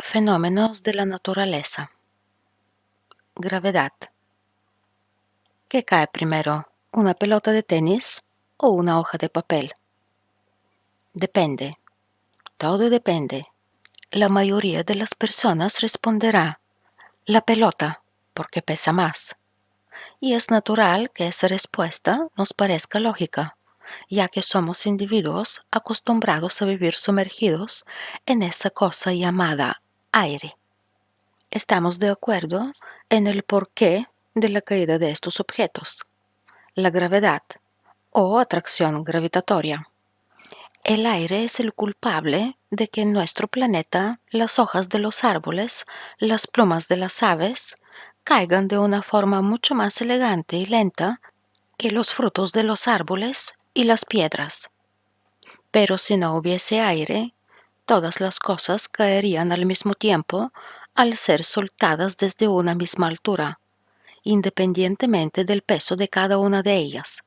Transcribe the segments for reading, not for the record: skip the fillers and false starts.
Fenómenos de la naturaleza. Gravedad. ¿Qué cae primero, una pelota de tenis o una hoja de papel? Depende. Todo depende. La mayoría de las personas responderá la pelota porque pesa más. Y es natural que esa respuesta nos parezca lógica, ya que somos individuos acostumbrados a vivir sumergidos en esa cosa llamada aire. Estamos de acuerdo en el porqué de la caída de estos objetos, la gravedad o atracción gravitatoria. El aire es el culpable de que en nuestro planeta las hojas de los árboles, las plumas de las aves, caigan de una forma mucho más elegante y lenta que los frutos de los árboles y las piedras. Pero si no hubiese aire, todas las cosas caerían al mismo tiempo al ser soltadas desde una misma altura, independientemente del peso de cada una de ellas.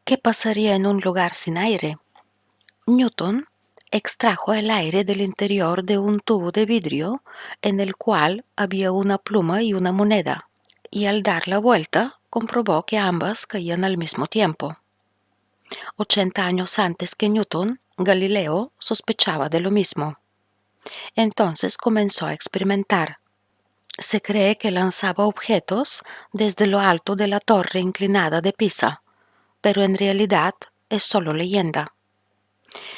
¿Qué pasaría en un lugar sin aire? Newton extrajo el aire del interior de un tubo de vidrio en el cual había una pluma y una moneda, y al dar la vuelta comprobó que ambas caían al mismo tiempo. 80 años antes que Newton, Galileo sospechaba de lo mismo. Entonces comenzó a experimentar. Se cree que lanzaba objetos desde lo alto de la torre inclinada de Pisa, pero en realidad es solo leyenda.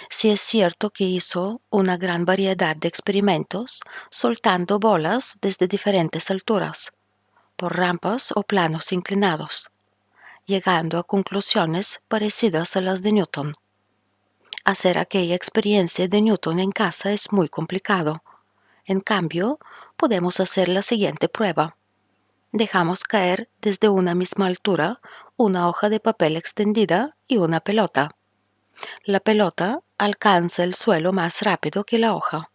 Sí es cierto que hizo una gran variedad de experimentos soltando bolas desde diferentes alturas, por rampas o planos inclinados, llegando a conclusiones parecidas a las de Newton. Hacer aquella experiencia de Newton en casa es muy complicado. En cambio, podemos hacer la siguiente prueba. Dejamos caer desde una misma altura una hoja de papel extendida y una pelota. La pelota alcanza el suelo más rápido que la hoja.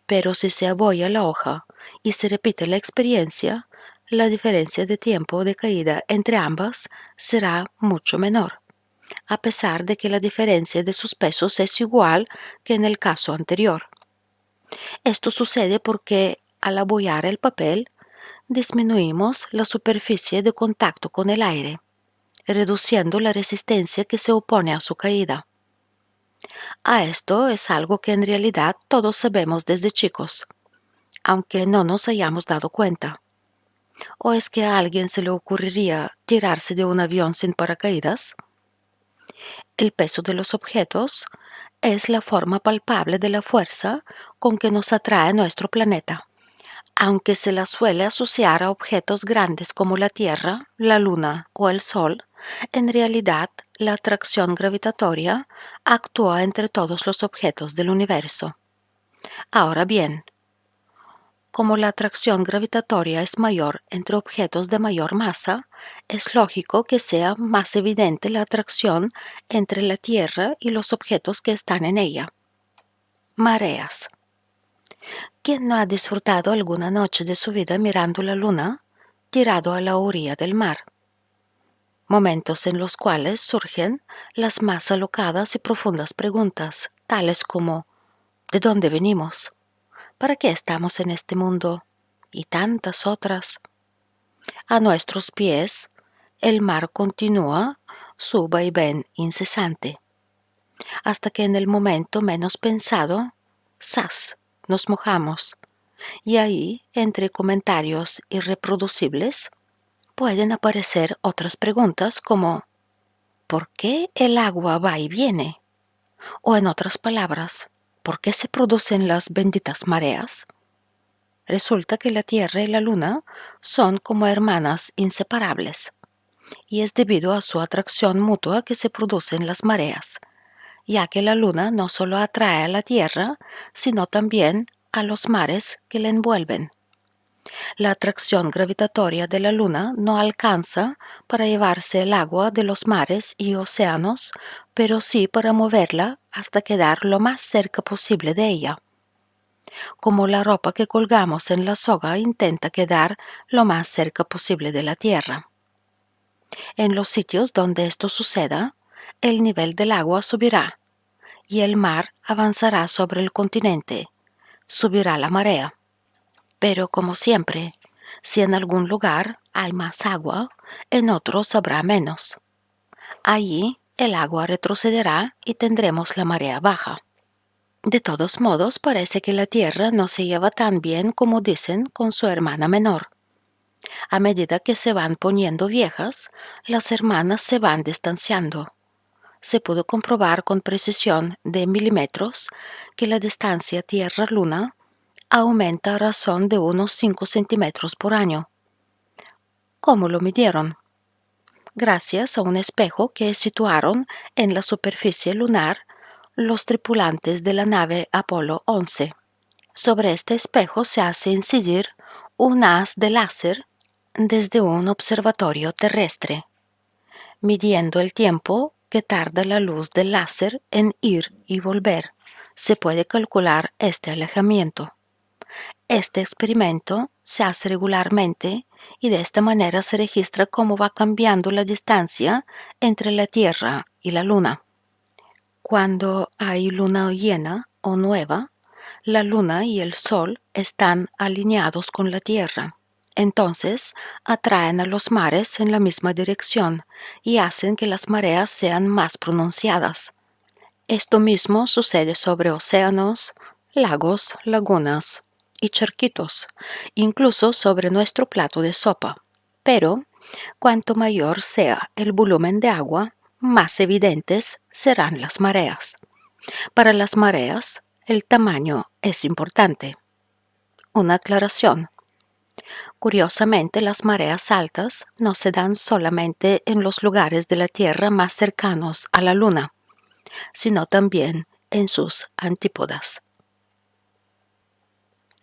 Pero si se abolla la hoja y se repite la experiencia, la diferencia de tiempo de caída entre ambas será mucho menor, a pesar de que la diferencia de sus pesos es igual que en el caso anterior. Esto sucede porque al abollar el papel, disminuimos la superficie de contacto con el aire, reduciendo la resistencia que se opone a su caída. A esto es algo que en realidad todos sabemos desde chicos, aunque no nos hayamos dado cuenta. ¿O es que a alguien se le ocurriría tirarse de un avión sin paracaídas? El peso de los objetos es la forma palpable de la fuerza con que nos atrae nuestro planeta. Aunque se la suele asociar a objetos grandes como la Tierra, la Luna o el Sol, en realidad la atracción gravitatoria actúa entre todos los objetos del universo. Ahora bien, como la atracción gravitatoria es mayor entre objetos de mayor masa, es lógico que sea más evidente la atracción entre la Tierra y los objetos que están en ella. Mareas. ¿Quién no ha disfrutado alguna noche de su vida mirando la luna, tirado a la orilla del mar? Momentos en los cuales surgen las más alocadas y profundas preguntas, tales como ¿de dónde venimos? ¿Para qué estamos en este mundo? Y tantas otras. A nuestros pies, el mar continúa su vaivén incesante, hasta que en el momento menos pensado, ¡zas!, nos mojamos. Y ahí, entre comentarios irreproducibles, pueden aparecer otras preguntas como ¿por qué el agua va y viene? O en otras palabras, ¿por qué se producen las benditas mareas? Resulta que la Tierra y la Luna son como hermanas inseparables, y es debido a su atracción mutua que se producen las mareas, ya que la Luna no solo atrae a la Tierra, sino también a los mares que la envuelven. La atracción gravitatoria de la Luna no alcanza para llevarse el agua de los mares y océanos, pero sí para moverla hasta quedar lo más cerca posible de ella. Como la ropa que colgamos en la soga intenta quedar lo más cerca posible de la Tierra. En los sitios donde esto suceda, el nivel del agua subirá y el mar avanzará sobre el continente, subirá la marea. Pero como siempre, si en algún lugar hay más agua, en otros habrá menos. Allí el agua retrocederá y tendremos la marea baja. De todos modos, parece que la Tierra no se lleva tan bien como dicen con su hermana menor. A medida que se van poniendo viejas, las hermanas se van distanciando. Se pudo comprobar con precisión de milímetros que la distancia Tierra-Luna aumenta a razón de unos 5 centímetros por año. ¿Cómo lo midieron? Gracias a un espejo que situaron en la superficie lunar los tripulantes de la nave Apolo 11. Sobre este espejo se hace incidir un haz de láser desde un observatorio terrestre, midiendo el tiempo que tarda la luz del láser en ir y volver. Se puede calcular este alejamiento. Este experimento se hace regularmente y de esta manera se registra cómo va cambiando la distancia entre la Tierra y la Luna. Cuando hay luna llena o nueva, la Luna y el Sol están alineados con la Tierra. Entonces, atraen a los mares en la misma dirección y hacen que las mareas sean más pronunciadas. Esto mismo sucede sobre océanos, lagos, lagunas y charquitos, incluso sobre nuestro plato de sopa. Pero, cuanto mayor sea el volumen de agua, más evidentes serán las mareas. Para las mareas, el tamaño es importante. Una aclaración. Curiosamente, las mareas altas no se dan solamente en los lugares de la Tierra más cercanos a la Luna, sino también en sus antípodas.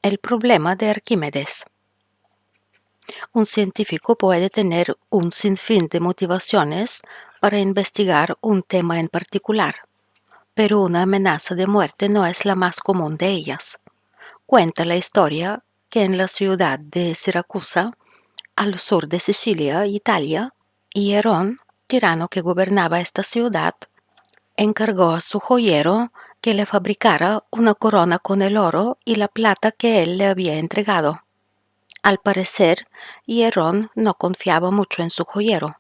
El problema de Arquímedes. Un científico puede tener un sinfín de motivaciones para investigar un tema en particular, pero una amenaza de muerte no es la más común de ellas. Cuenta la historia que en la ciudad de Siracusa, al sur de Sicilia, Italia, Hierón, tirano que gobernaba esta ciudad, encargó a su joyero que le fabricara una corona con el oro y la plata que él le había entregado. Al parecer, Hierón no confiaba mucho en su joyero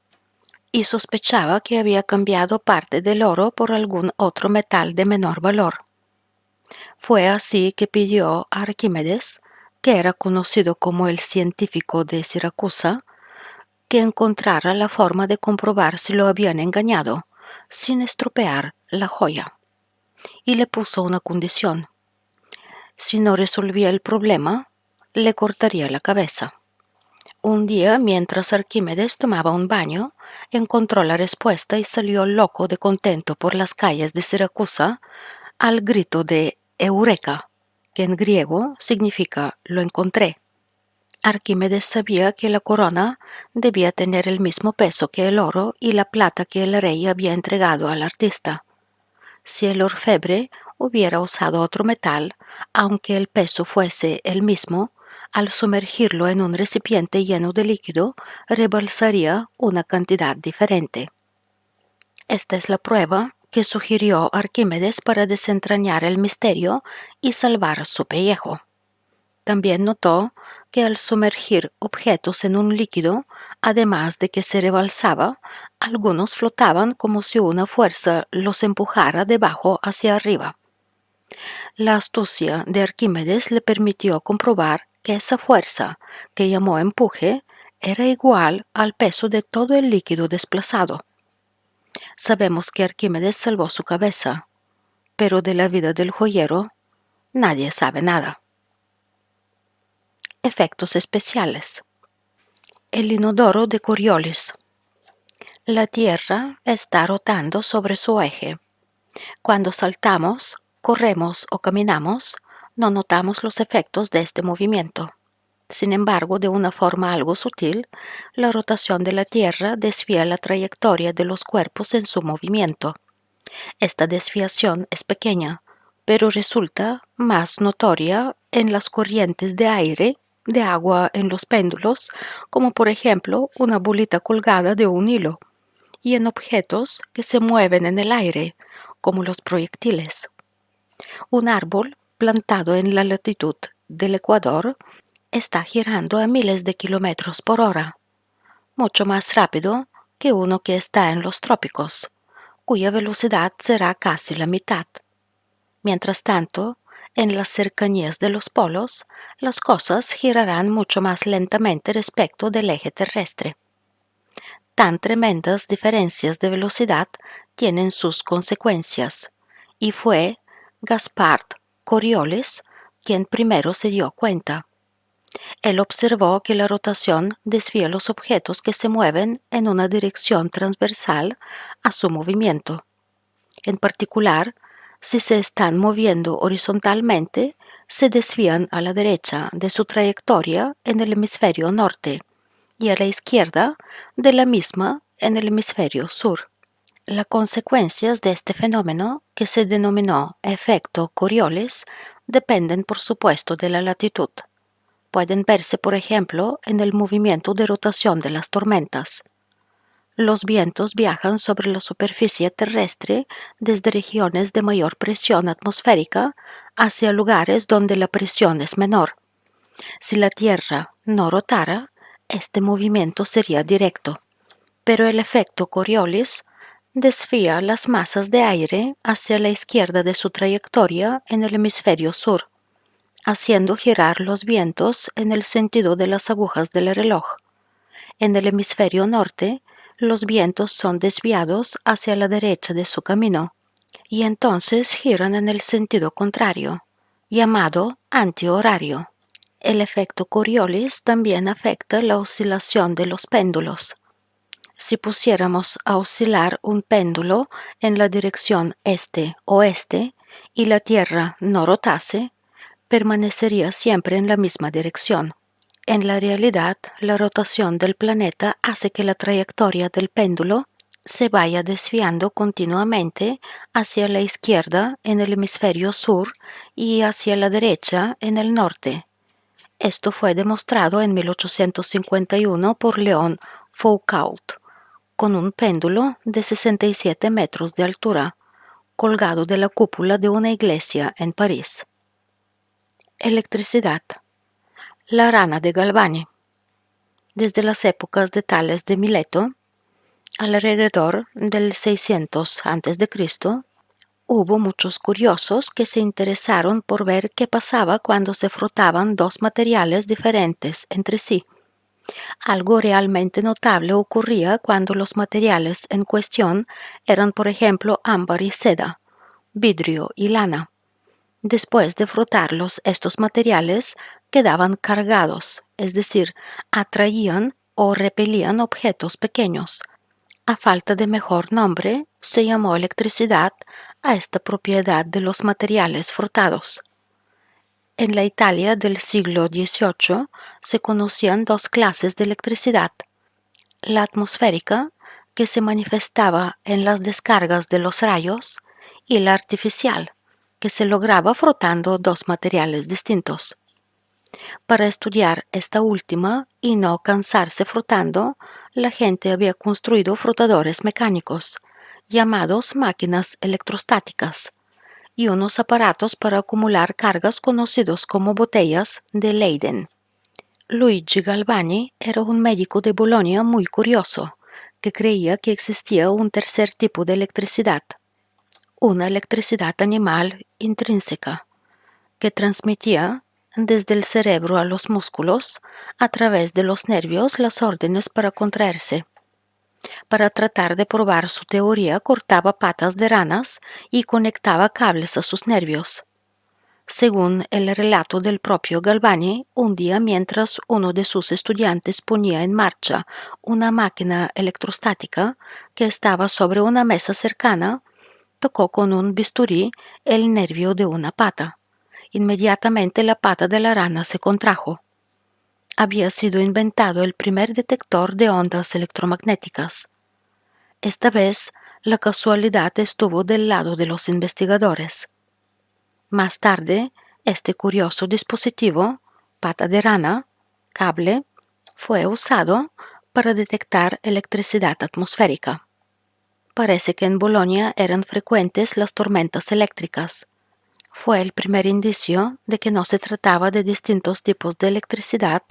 y sospechaba que había cambiado parte del oro por algún otro metal de menor valor. Fue así que pidió a Arquímedes, que era conocido como el científico de Siracusa, que encontrara la forma de comprobar si lo habían engañado, sin estropear la joya. Y le puso una condición. Si no resolvía el problema, le cortaría la cabeza. Un día, mientras Arquímedes tomaba un baño, encontró la respuesta y salió loco de contento por las calles de Siracusa al grito de Eureka, que en griego significa lo encontré. Arquímedes sabía que la corona debía tener el mismo peso que el oro y la plata que el rey había entregado al artista. Si el orfebre hubiera usado otro metal, aunque el peso fuese el mismo, al sumergirlo en un recipiente lleno de líquido, rebalsaría una cantidad diferente. Esta es la prueba que sugirió Arquímedes para desentrañar el misterio y salvar su pellejo. También notó que al sumergir objetos en un líquido, además de que se rebalsaba, algunos flotaban como si una fuerza los empujara de abajo hacia arriba. La astucia de Arquímedes le permitió comprobar que esa fuerza, que llamó empuje, era igual al peso de todo el líquido desplazado. Sabemos que Arquímedes salvó su cabeza, pero de la vida del joyero nadie sabe nada. Efectos especiales. El inodoro de Coriolis. La Tierra está rotando sobre su eje. Cuando saltamos, corremos o caminamos, no notamos los efectos de este movimiento. Sin embargo, de una forma algo sutil, la rotación de la Tierra desvía la trayectoria de los cuerpos en su movimiento. Esta desviación es pequeña, pero resulta más notoria en las corrientes de aire, de agua en los péndulos, como por ejemplo una bolita colgada de un hilo, y en objetos que se mueven en el aire, como los proyectiles. Un árbol plantado en la latitud del Ecuador, está girando a miles de kilómetros por hora, mucho más rápido que uno que está en los trópicos, cuya velocidad será casi la mitad. Mientras tanto, en las cercanías de los polos, las cosas girarán mucho más lentamente respecto del eje terrestre. Tan tremendas diferencias de velocidad tienen sus consecuencias, y fue Gaspard Coriolis quien primero se dio cuenta. Él observó que la rotación desvía los objetos que se mueven en una dirección transversal a su movimiento. En particular, si se están moviendo horizontalmente, se desvían a la derecha de su trayectoria en el hemisferio norte y a la izquierda de la misma en el hemisferio sur. Las consecuencias de este fenómeno, que se denominó efecto Coriolis, dependen por supuesto de la latitud. Pueden verse, por ejemplo, en el movimiento de rotación de las tormentas. Los vientos viajan sobre la superficie terrestre desde regiones de mayor presión atmosférica hacia lugares donde la presión es menor. Si la Tierra no rotara, este movimiento sería directo, pero el efecto Coriolis desvía las masas de aire hacia la izquierda de su trayectoria en el hemisferio sur, haciendo girar los vientos en el sentido de las agujas del reloj. En el hemisferio norte, los vientos son desviados hacia la derecha de su camino, y entonces giran en el sentido contrario, llamado antihorario. El efecto Coriolis también afecta la oscilación de los péndulos. Si pusiéramos a oscilar un péndulo en la dirección este-oeste y la Tierra no rotase, permanecería siempre en la misma dirección. En la realidad, la rotación del planeta hace que la trayectoria del péndulo se vaya desviando continuamente hacia la izquierda en el hemisferio sur y hacia la derecha en el norte. Esto fue demostrado en 1851 por Léon Foucault, con un péndulo de 67 metros de altura, colgado de la cúpula de una iglesia en París. Electricidad. La rana de Galvani. Desde las épocas de Tales de Mileto, alrededor del 600 a.C., hubo muchos curiosos que se interesaron por ver qué pasaba cuando se frotaban dos materiales diferentes entre sí. Algo realmente notable ocurría cuando los materiales en cuestión eran, por ejemplo, ámbar y seda, vidrio y lana. Después de frotarlos, estos materiales quedaban cargados, es decir, atraían o repelían objetos pequeños. A falta de mejor nombre, se llamó electricidad a esta propiedad de los materiales frotados. En la Italia del siglo XVIII se conocían dos clases de electricidad: la atmosférica, que se manifestaba en las descargas de los rayos, y la artificial, que se lograba frotando dos materiales distintos. Para estudiar esta última y no cansarse frotando, la gente había construido frotadores mecánicos, llamados máquinas electrostáticas, y unos aparatos para acumular cargas conocidos como botellas de Leyden. Luigi Galvani era un médico de Bolonia muy curioso, que creía que existía un tercer tipo de electricidad, una electricidad animal intrínseca, que transmitía desde el cerebro a los músculos, a través de los nervios, las órdenes para contraerse. Para tratar de probar su teoría, cortaba patas de ranas y conectaba cables a sus nervios. Según el relato del propio Galvani, un día mientras uno de sus estudiantes ponía en marcha una máquina electrostática que estaba sobre una mesa cercana, tocó con un bisturí el nervio de una pata. Inmediatamente la pata de la rana se contrajo. Había sido inventado el primer detector de ondas electromagnéticas. Esta vez, la casualidad estuvo del lado de los investigadores. Más tarde, este curioso dispositivo, pata de rana, cable, fue usado para detectar electricidad atmosférica. Parece que en Bolonia eran frecuentes las tormentas eléctricas. Fue el primer indicio de que no se trataba de distintos tipos de electricidad,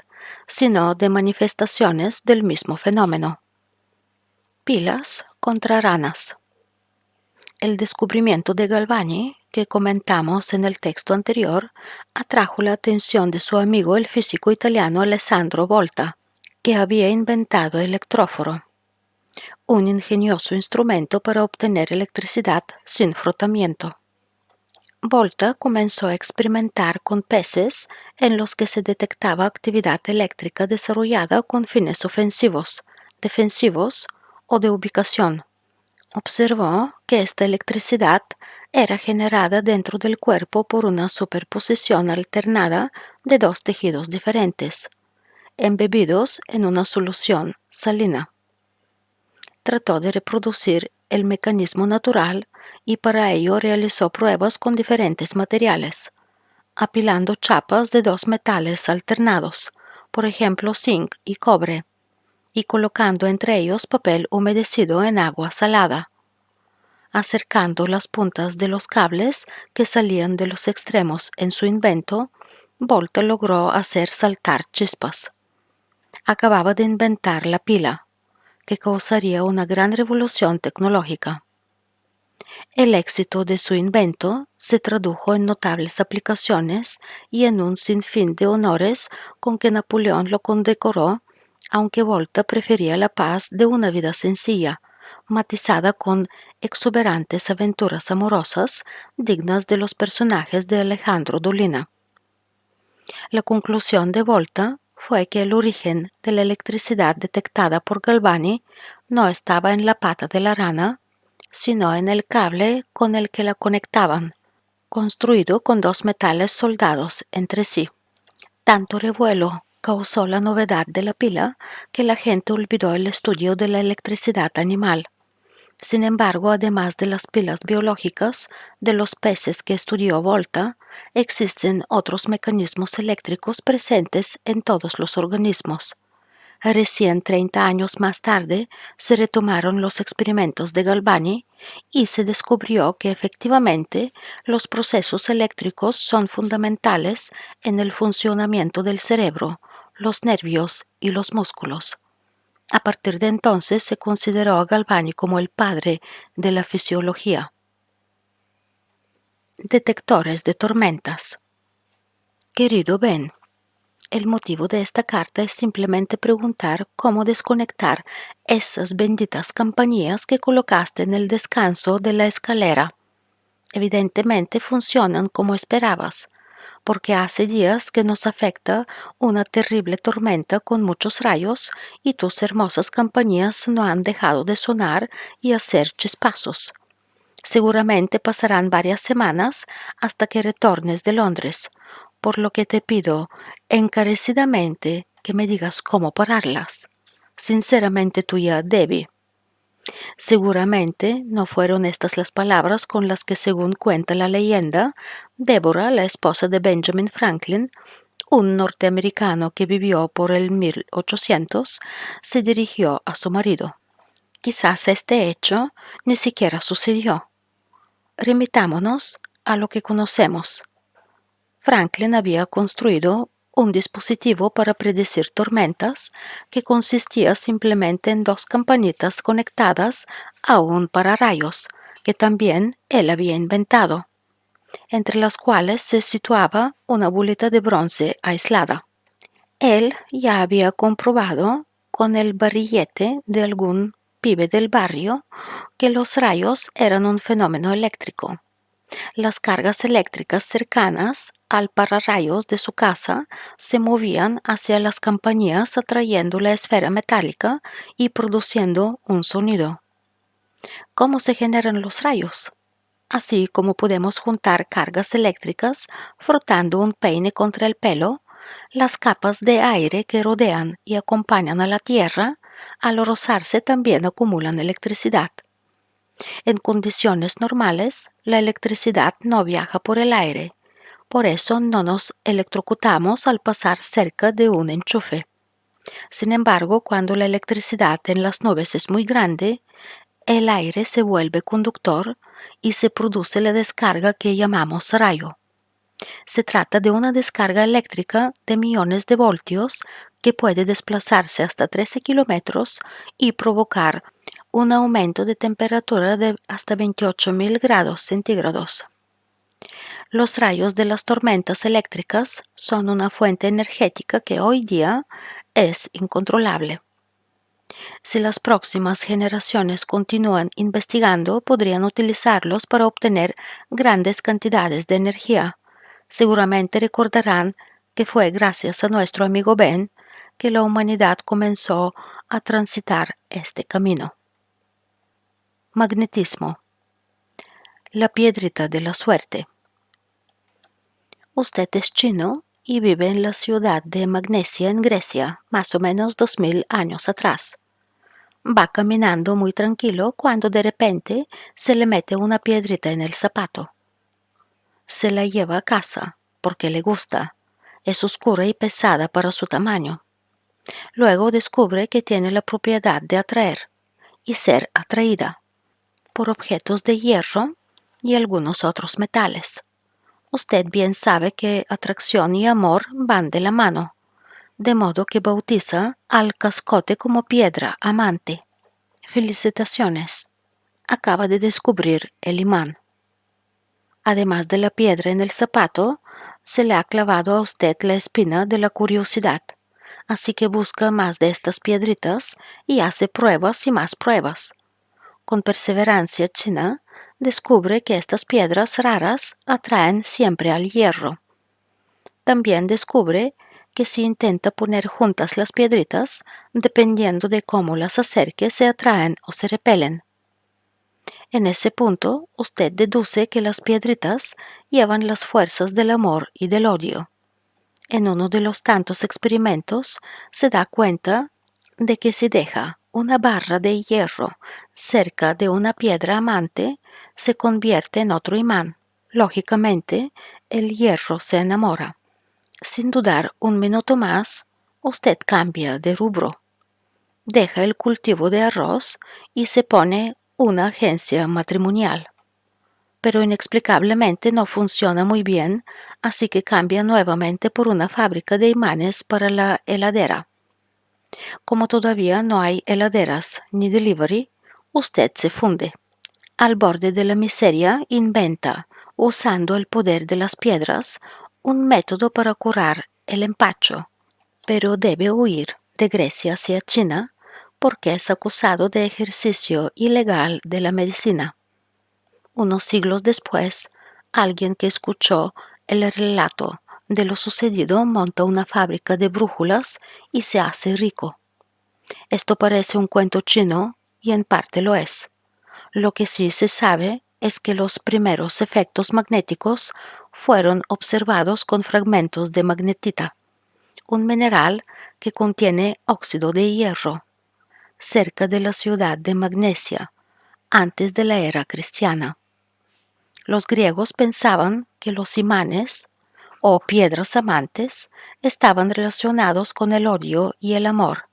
sino de manifestaciones del mismo fenómeno. Pilas contra ranas. El descubrimiento de Galvani, que comentamos en el texto anterior, atrajo la atención de su amigo el físico italiano Alessandro Volta, que había inventado el electróforo, un ingenioso instrumento para obtener electricidad sin frotamiento. Volta comenzó a experimentar con peces en los que se detectaba actividad eléctrica desarrollada con fines ofensivos, defensivos o de ubicación. Observó que esta electricidad era generada dentro del cuerpo por una superposición alternada de dos tejidos diferentes, embebidos en una solución salina. Trató de reproducir el mecanismo natural y para ello realizó pruebas con diferentes materiales, apilando chapas de dos metales alternados, por ejemplo zinc y cobre, y colocando entre ellos papel humedecido en agua salada. Acercando las puntas de los cables que salían de los extremos en su invento, Volta logró hacer saltar chispas. Acababa de inventar la pila, que causaría una gran revolución tecnológica. El éxito de su invento se tradujo en notables aplicaciones y en un sinfín de honores con que Napoleón lo condecoró, aunque Volta prefería la paz de una vida sencilla, matizada con exuberantes aventuras amorosas dignas de los personajes de Alejandro Dolina. La conclusión de Volta fue que el origen de la electricidad detectada por Galvani no estaba en la pata de la rana, sino en el cable con el que la conectaban, construido con dos metales soldados entre sí. Tanto revuelo causó la novedad de la pila que la gente olvidó el estudio de la electricidad animal. Sin embargo, además de las pilas biológicas de los peces que estudió Volta, existen otros mecanismos eléctricos presentes en todos los organismos. Recién 30 años más tarde se retomaron los experimentos de Galvani y se descubrió que efectivamente los procesos eléctricos son fundamentales en el funcionamiento del cerebro, los nervios y los músculos. A partir de entonces se consideró a Galvani como el padre de la fisiología. Detectores de tormentas. Querido Ben, el motivo de esta carta es simplemente preguntar cómo desconectar esas benditas campanillas que colocaste en el descanso de la escalera. Evidentemente funcionan como esperabas, porque hace días que nos afecta una terrible tormenta con muchos rayos y tus hermosas campanillas no han dejado de sonar y hacer chispazos. Seguramente pasarán varias semanas hasta que retornes de Londres, por lo que te pido encarecidamente que me digas cómo pararlas. Sinceramente tuya, Debbie. Seguramente no fueron estas las palabras con las que, según cuenta la leyenda, Débora, la esposa de Benjamin Franklin, un norteamericano que vivió por el 1800, se dirigió a su marido. Quizás este hecho ni siquiera sucedió. Remitámonos a lo que conocemos. Franklin había construido un dispositivo para predecir tormentas que consistía simplemente en dos campanitas conectadas a un pararrayos que también él había inventado, entre las cuales se situaba una bolita de bronce aislada. Él ya había comprobado con el barrillete de algún pibe del barrio que los rayos eran un fenómeno eléctrico. Las cargas eléctricas cercanas al pararrayos de su casa se movían hacia las campanillas atrayendo la esfera metálica y produciendo un sonido. ¿Cómo se generan los rayos? Así como podemos juntar cargas eléctricas frotando un peine contra el pelo, las capas de aire que rodean y acompañan a la Tierra, al rozarse también acumulan electricidad. En condiciones normales, la electricidad no viaja por el aire, por eso no nos electrocutamos al pasar cerca de un enchufe. Sin embargo, cuando la electricidad en las nubes es muy grande, el aire se vuelve conductor y se produce la descarga que llamamos rayo. Se trata de una descarga eléctrica de millones de voltios que puede desplazarse hasta 13 kilómetros y provocar un aumento de temperatura de hasta 28.000 grados centígrados. Los rayos de las tormentas eléctricas son una fuente energética que hoy día es incontrolable. Si las próximas generaciones continúan investigando, podrían utilizarlos para obtener grandes cantidades de energía. Seguramente recordarán que fue gracias a nuestro amigo Ben que la humanidad comenzó a transitar este camino. Magnetismo. La piedrita de la suerte. Usted es chino y vive en la ciudad de Magnesia en Grecia, más o menos 2000 años atrás. Va caminando muy tranquilo cuando de repente se le mete una piedrita en el zapato. Se la lleva a casa porque le gusta. Es oscura y pesada para su tamaño. Luego descubre que tiene la propiedad de atraer y ser atraída por objetos de hierro y algunos otros metales. Usted bien sabe que atracción y amor van de la mano, de modo que bautiza al cascote como piedra amante. Felicitaciones. Acaba de descubrir el imán. Además de la piedra en el zapato, se le ha clavado a usted la espina de la curiosidad, así que busca más de estas piedritas y hace pruebas y más pruebas. Con perseverancia china, descubre que estas piedras raras atraen siempre al hierro. También descubre que si intenta poner juntas las piedritas, dependiendo de cómo las acerque, se atraen o se repelen. En ese punto, usted deduce que las piedritas llevan las fuerzas del amor y del odio. En uno de los tantos experimentos, se da cuenta de que si deja una barra de hierro cerca de una piedra amante, se convierte en otro imán. Lógicamente, el hierro se enamora. Sin dudar un minuto más, usted cambia de rubro. Deja el cultivo de arroz y se pone una agencia matrimonial. Pero inexplicablemente no funciona muy bien, así que cambia nuevamente por una fábrica de imanes para la heladera. Como todavía no hay heladeras ni delivery, usted se funde. Al borde de la miseria, inventa, usando el poder de las piedras, un método para curar el empacho, pero debe huir de Grecia hacia China porque es acusado de ejercicio ilegal de la medicina. Unos siglos después, alguien que escuchó el relato de lo sucedido monta una fábrica de brújulas y se hace rico. Esto parece un cuento chino y en parte lo es. Lo que sí se sabe es que los primeros efectos magnéticos fueron observados con fragmentos de magnetita, un mineral que contiene óxido de hierro, cerca de la ciudad de Magnesia, antes de la era cristiana. Los griegos pensaban que los imanes, o piedras amantes, estaban relacionados con el odio y el amor.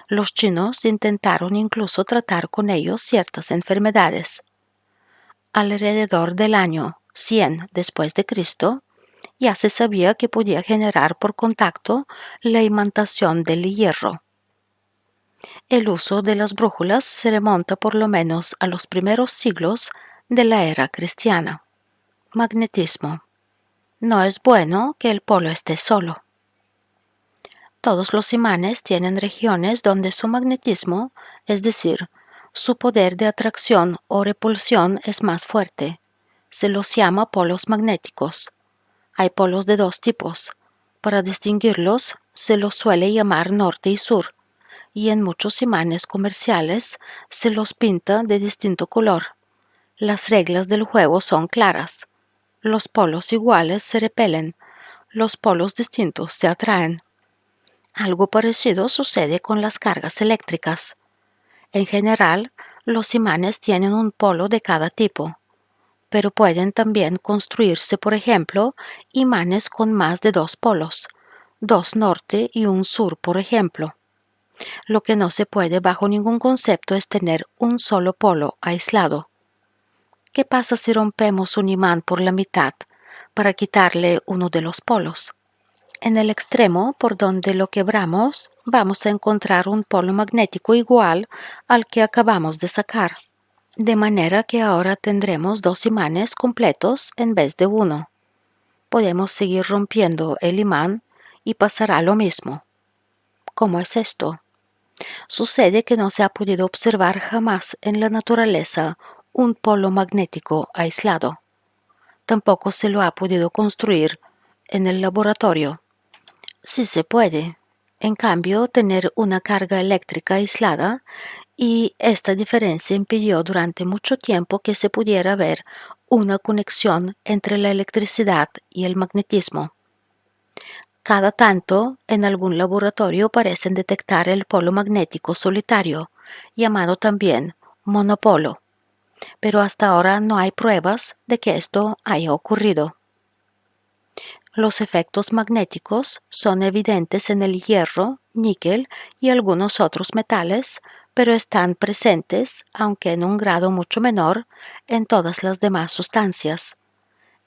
Los chinos intentaron incluso tratar con ellos ciertas enfermedades. Alrededor del año 100 después de Cristo, ya se sabía que podía generar por contacto la imantación del hierro. El uso de las brújulas se remonta por lo menos a los primeros siglos de la era cristiana. Magnetismo. No es bueno que el polo esté solo. Todos los imanes tienen regiones donde su magnetismo, es decir, su poder de atracción o repulsión es más fuerte. Se los llama polos magnéticos. Hay polos de dos tipos. Para distinguirlos, se los suele llamar norte y sur, y en muchos imanes comerciales se los pinta de distinto color. Las reglas del juego son claras. Los polos iguales se repelen, los polos distintos se atraen. Algo parecido sucede con las cargas eléctricas. En general, los imanes tienen un polo de cada tipo, pero pueden también construirse, por ejemplo, imanes con más de dos polos, dos norte y un sur, por ejemplo. Lo que no se puede bajo ningún concepto es tener un solo polo aislado. ¿Qué pasa si rompemos un imán por la mitad para quitarle uno de los polos? En el extremo por donde lo quebramos vamos a encontrar un polo magnético igual al que acabamos de sacar, de manera que ahora tendremos dos imanes completos en vez de uno. Podemos seguir rompiendo el imán y pasará lo mismo. ¿Cómo es esto? Sucede que no se ha podido observar jamás en la naturaleza un polo magnético aislado. Tampoco se lo ha podido construir en el laboratorio. Sí se puede, en cambio, tener una carga eléctrica aislada, y esta diferencia impidió durante mucho tiempo que se pudiera ver una conexión entre la electricidad y el magnetismo. Cada tanto, en algún laboratorio parecen detectar el polo magnético solitario, llamado también monopolo, pero hasta ahora no hay pruebas de que esto haya ocurrido. Los efectos magnéticos son evidentes en el hierro, níquel y algunos otros metales, pero están presentes, aunque en un grado mucho menor, en todas las demás sustancias.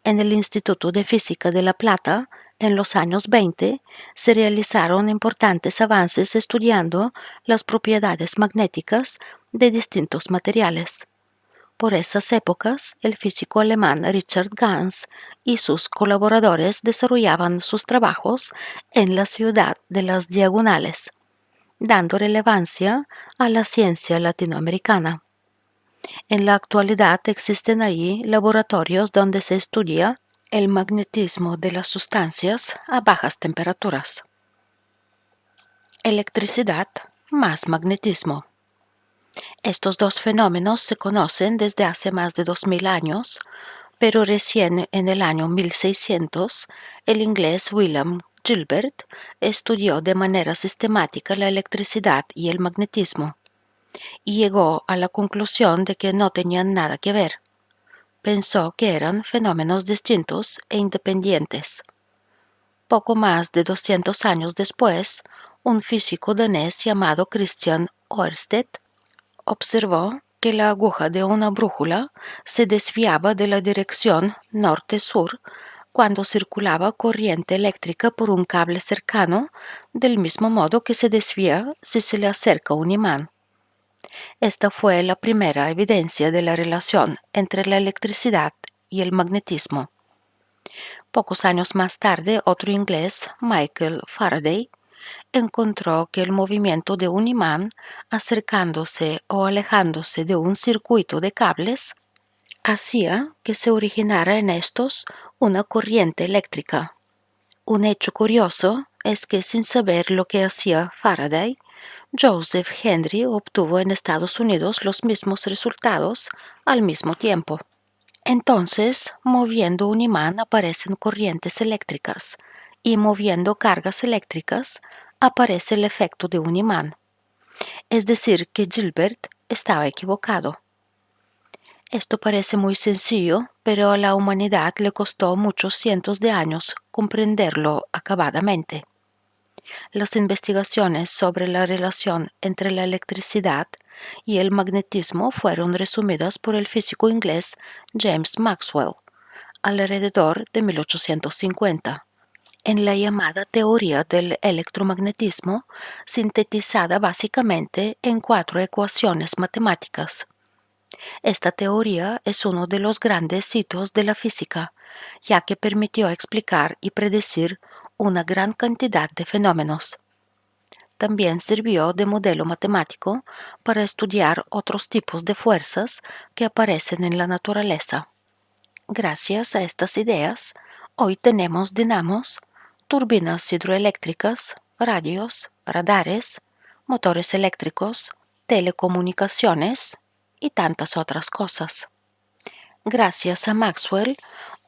En el Instituto de Física de La Plata, en los años 20, se realizaron importantes avances estudiando las propiedades magnéticas de distintos materiales. Por esas épocas, el físico alemán Richard Gans y sus colaboradores desarrollaban sus trabajos en la ciudad de las diagonales, dando relevancia a la ciencia latinoamericana. En la actualidad existen allí laboratorios donde se estudia el magnetismo de las sustancias a bajas temperaturas. Electricidad más magnetismo. Estos dos fenómenos se conocen desde hace más de 2000 años, pero recién en el año 1600 el inglés William Gilbert estudió de manera sistemática la electricidad y el magnetismo y llegó a la conclusión de que no tenían nada que ver. Pensó que eran fenómenos distintos e independientes. Poco más de 200 años después, un físico danés llamado Christian Ørsted observó que la aguja de una brújula se desviaba de la dirección norte-sur cuando circulaba corriente eléctrica por un cable cercano, del mismo modo que se desvía si se le acerca un imán. Esta fue la primera evidencia de la relación entre la electricidad y el magnetismo. Pocos años más tarde, otro inglés, Michael Faraday, encontró que el movimiento de un imán acercándose o alejándose de un circuito de cables hacía que se originara en estos una corriente eléctrica. Un hecho curioso es que sin saber lo que hacía Faraday, Joseph Henry obtuvo en Estados Unidos los mismos resultados al mismo tiempo. Entonces, moviendo un imán aparecen corrientes eléctricas y moviendo cargas eléctricas aparece el efecto de un imán. Es decir, que Gilbert estaba equivocado. Esto parece muy sencillo, pero a la humanidad le costó muchos cientos de años comprenderlo acabadamente. Las investigaciones sobre la relación entre la electricidad y el magnetismo fueron resumidas por el físico inglés James Maxwell alrededor de 1850, en la llamada teoría del electromagnetismo, sintetizada básicamente en 4 ecuaciones matemáticas. Esta teoría es uno de los grandes hitos de la física, ya que permitió explicar y predecir una gran cantidad de fenómenos. También sirvió de modelo matemático para estudiar otros tipos de fuerzas que aparecen en la naturaleza. Gracias a estas ideas, hoy tenemos dinamos, turbinas hidroeléctricas, radios, radares, motores eléctricos, telecomunicaciones y tantas otras cosas. Gracias a Maxwell,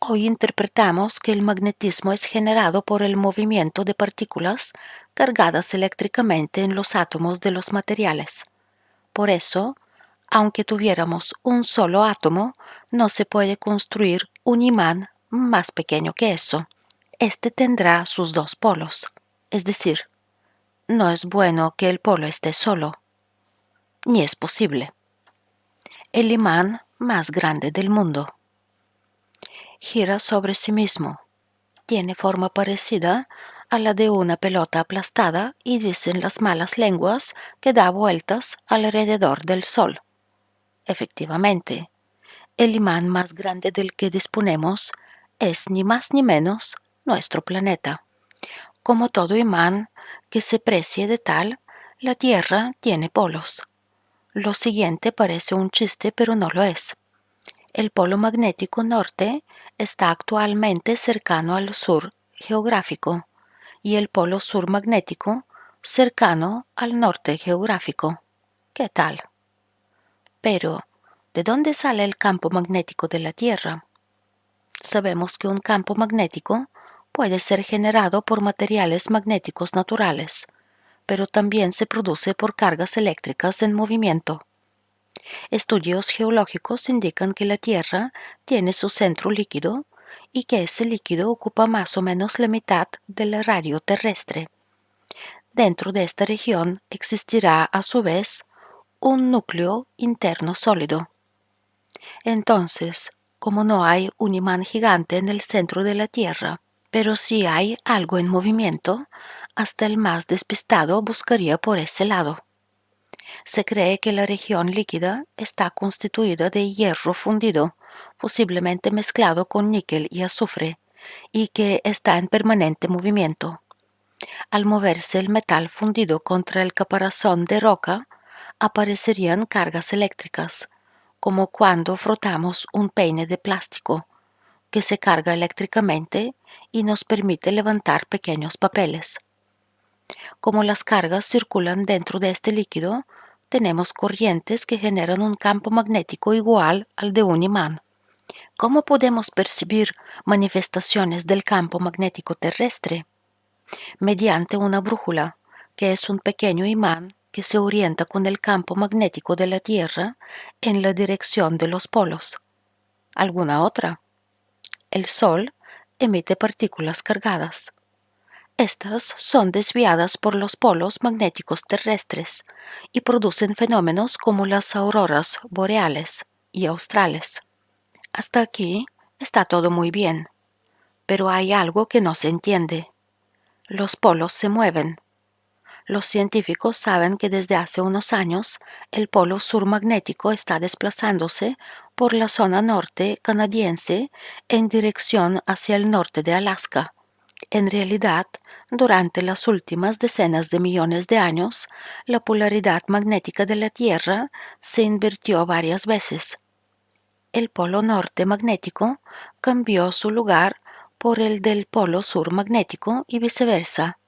hoy interpretamos que el magnetismo es generado por el movimiento de partículas cargadas eléctricamente en los átomos de los materiales. Por eso, aunque tuviéramos un solo átomo, no se puede construir un imán más pequeño que eso. Este tendrá sus dos polos, es decir, no es bueno que el polo esté solo, ni es posible. El imán más grande del mundo gira sobre sí mismo. Tiene forma parecida a la de una pelota aplastada y dicen las malas lenguas que da vueltas alrededor del Sol. Efectivamente, el imán más grande del que disponemos es ni más ni menos nuestro planeta. Como todo imán que se precie de tal, la Tierra tiene polos. Lo siguiente parece un chiste, pero no lo es. El polo magnético norte está actualmente cercano al sur geográfico y el polo sur magnético cercano al norte geográfico. ¿Qué tal? Pero, ¿de dónde sale el campo magnético de la Tierra? Sabemos que un campo magnético puede ser generado por materiales magnéticos naturales, pero también se produce por cargas eléctricas en movimiento. Estudios geológicos indican que la Tierra tiene su centro líquido y que ese líquido ocupa más o menos la mitad del radio terrestre. Dentro de esta región existirá a su vez un núcleo interno sólido. Entonces, como no hay un imán gigante en el centro de la Tierra, pero sí hay algo en movimiento, hasta el más despistado buscaría por ese lado. Se cree que la región líquida está constituida de hierro fundido, posiblemente mezclado con níquel y azufre, y que está en permanente movimiento. Al moverse el metal fundido contra el caparazón de roca, aparecerían cargas eléctricas, como cuando frotamos un peine de plástico, que se carga eléctricamente y nos permite levantar pequeños papeles. Como las cargas circulan dentro de este líquido, tenemos corrientes que generan un campo magnético igual al de un imán. ¿Cómo podemos percibir manifestaciones del campo magnético terrestre? Mediante una brújula, que es un pequeño imán que se orienta con el campo magnético de la Tierra en la dirección de los polos. ¿Alguna otra? El Sol emite partículas cargadas. Estas son desviadas por los polos magnéticos terrestres y producen fenómenos como las auroras boreales y australes. Hasta aquí está todo muy bien, pero hay algo que no se entiende. Los polos se mueven. Los científicos saben que desde hace unos años el polo sur magnético está desplazándose por la zona norte canadiense en dirección hacia el norte de Alaska. En realidad, durante las últimas decenas de millones de años, la polaridad magnética de la Tierra se invirtió varias veces. El polo norte magnético cambió su lugar por el del polo sur magnético y viceversa.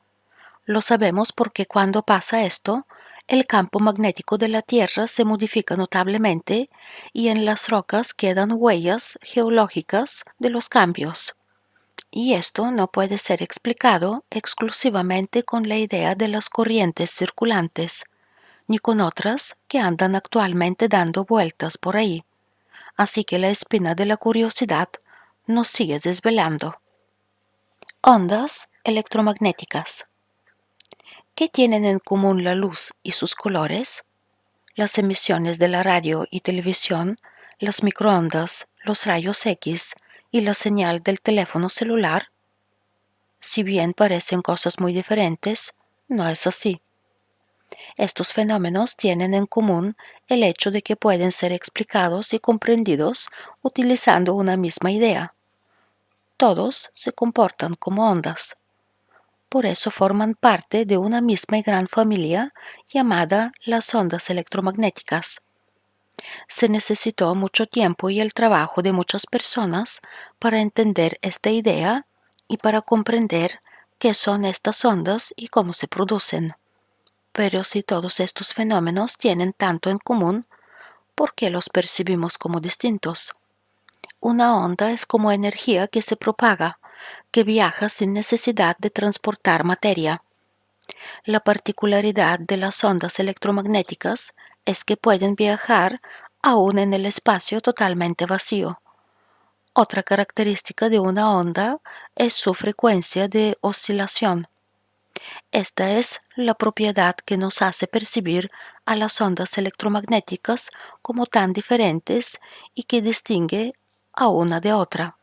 Lo sabemos porque cuando pasa esto, el campo magnético de la Tierra se modifica notablemente y en las rocas quedan huellas geológicas de los cambios. Y esto no puede ser explicado exclusivamente con la idea de las corrientes circulantes, ni con otras que andan actualmente dando vueltas por ahí. Así que la espina de la curiosidad nos sigue desvelando. Ondas electromagnéticas. ¿Qué tienen en común la luz y sus colores? Las emisiones de la radio y televisión, las microondas, los rayos X y la señal del teléfono celular. Si bien parecen cosas muy diferentes, no es así. Estos fenómenos tienen en común el hecho de que pueden ser explicados y comprendidos utilizando una misma idea. Todos se comportan como ondas. Por eso forman parte de una misma y gran familia llamada las ondas electromagnéticas. Se necesitó mucho tiempo y el trabajo de muchas personas para entender esta idea y para comprender qué son estas ondas y cómo se producen. Pero si todos estos fenómenos tienen tanto en común, ¿por qué los percibimos como distintos? Una onda es como energía que se propaga, que viaja sin necesidad de transportar materia. La particularidad de las ondas electromagnéticas es que pueden viajar aún en el espacio totalmente vacío. Otra característica de una onda es su frecuencia de oscilación. Esta es la propiedad que nos hace percibir a las ondas electromagnéticas como tan diferentes y que distingue a una de otra.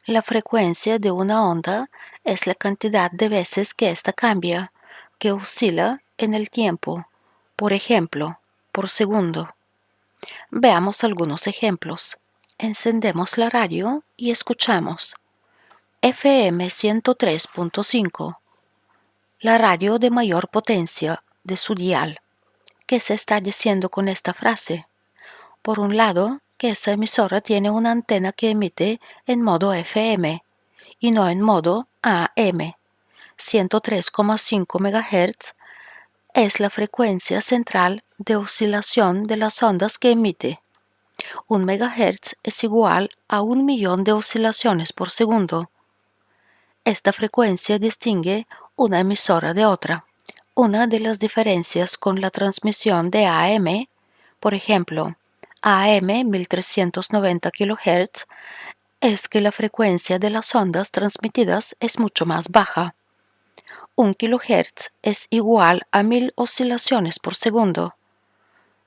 La frecuencia de una onda es la cantidad de veces que ésta cambia, que oscila en el tiempo, por ejemplo, por segundo. Veamos algunos ejemplos. Encendemos la radio y escuchamos FM 103.5, la radio de mayor potencia de su dial. ¿Qué se está diciendo con esta frase? Por un lado, que esa emisora tiene una antena que emite en modo FM y no en modo AM. 103,5 MHz es la frecuencia central de oscilación de las ondas que emite. 1 MHz es igual a 1.000.000 de oscilaciones por segundo. Esta frecuencia distingue una emisora de otra. Una de las diferencias con la transmisión de AM, por ejemplo, AM 1390 kHz, es que la frecuencia de las ondas transmitidas es mucho más baja. 1 kHz es igual a 1.000 oscilaciones por segundo.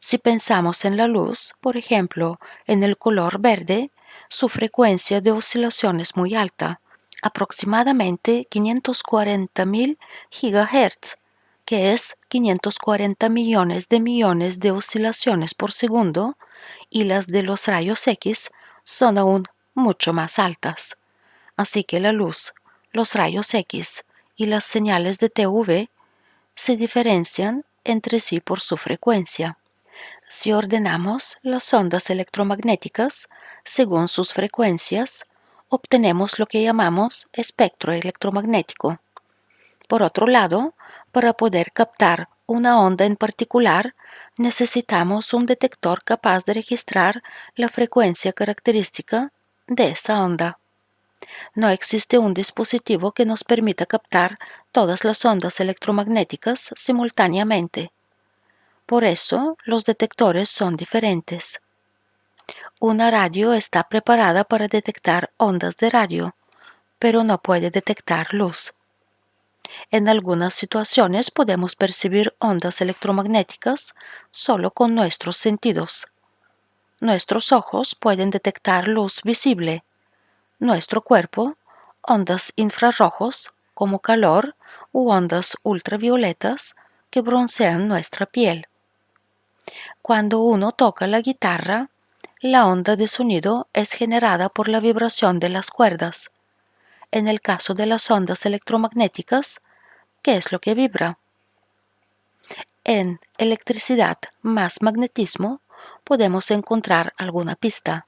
Si pensamos en la luz, por ejemplo, en el color verde, su frecuencia de oscilación es muy alta, aproximadamente 540.000 GHz, que es 540 millones de oscilaciones por segundo, y las de los rayos X son aún mucho más altas. Así que la luz, los rayos X y las señales de TV se diferencian entre sí por su frecuencia. Si ordenamos las ondas electromagnéticas según sus frecuencias, obtenemos lo que llamamos espectro electromagnético. Por otro lado, para poder captar una onda en particular, necesitamos un detector capaz de registrar la frecuencia característica de esa onda. No existe un dispositivo que nos permita captar todas las ondas electromagnéticas simultáneamente. Por eso, los detectores son diferentes. Una radio está preparada para detectar ondas de radio, pero no puede detectar luz. En algunas situaciones podemos percibir ondas electromagnéticas solo con nuestros sentidos. Nuestros ojos pueden detectar luz visible. Nuestro cuerpo, ondas infrarrojos como calor u ondas ultravioletas que broncean nuestra piel. Cuando uno toca la guitarra, la onda de sonido es generada por la vibración de las cuerdas. En el caso de las ondas electromagnéticas, ¿qué es lo que vibra? En electricidad más magnetismo podemos encontrar alguna pista.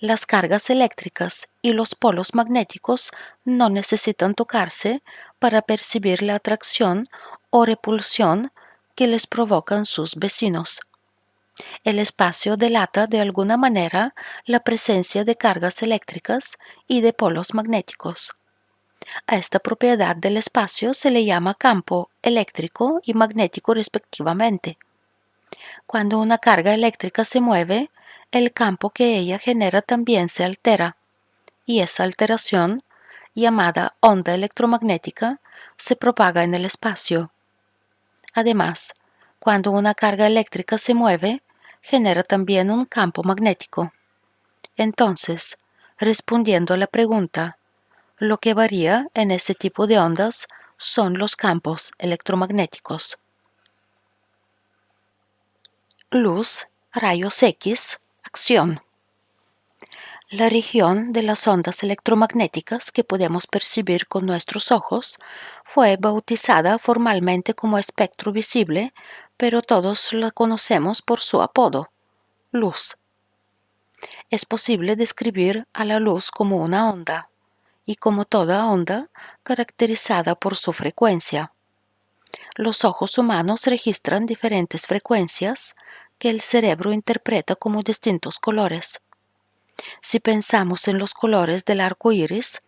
Las cargas eléctricas y los polos magnéticos no necesitan tocarse para percibir la atracción o repulsión que les provocan sus vecinos. El espacio delata de alguna manera la presencia de cargas eléctricas y de polos magnéticos. A esta propiedad del espacio se le llama campo eléctrico y magnético respectivamente. Cuando una carga eléctrica se mueve, el campo que ella genera también se altera, y esa alteración, llamada onda electromagnética, se propaga en el espacio. Además, cuando una carga eléctrica se mueve, genera también un campo magnético. Entonces, respondiendo a la pregunta, lo que varía en este tipo de ondas son los campos electromagnéticos. Luz, rayos X, acción. La región de las ondas electromagnéticas que podemos percibir con nuestros ojos fue bautizada formalmente como espectro visible, pero todos la conocemos por su apodo, luz. Es posible describir a la luz como una onda, y como toda onda, caracterizada por su frecuencia. Los ojos humanos registran diferentes frecuencias que el cerebro interpreta como distintos colores. Si pensamos en los colores del arco iris,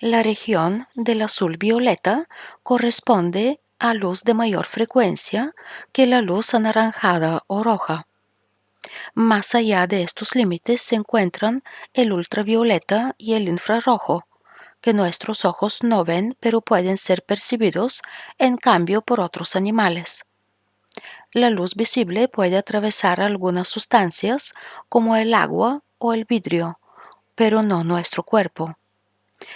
la región del azul violeta corresponde a luz de mayor frecuencia que la luz anaranjada o roja. Más allá de estos límites se encuentran el ultravioleta y el infrarrojo, que nuestros ojos no ven pero pueden ser percibidos en cambio por otros animales. La luz visible puede atravesar algunas sustancias como el agua o el vidrio, pero no nuestro cuerpo.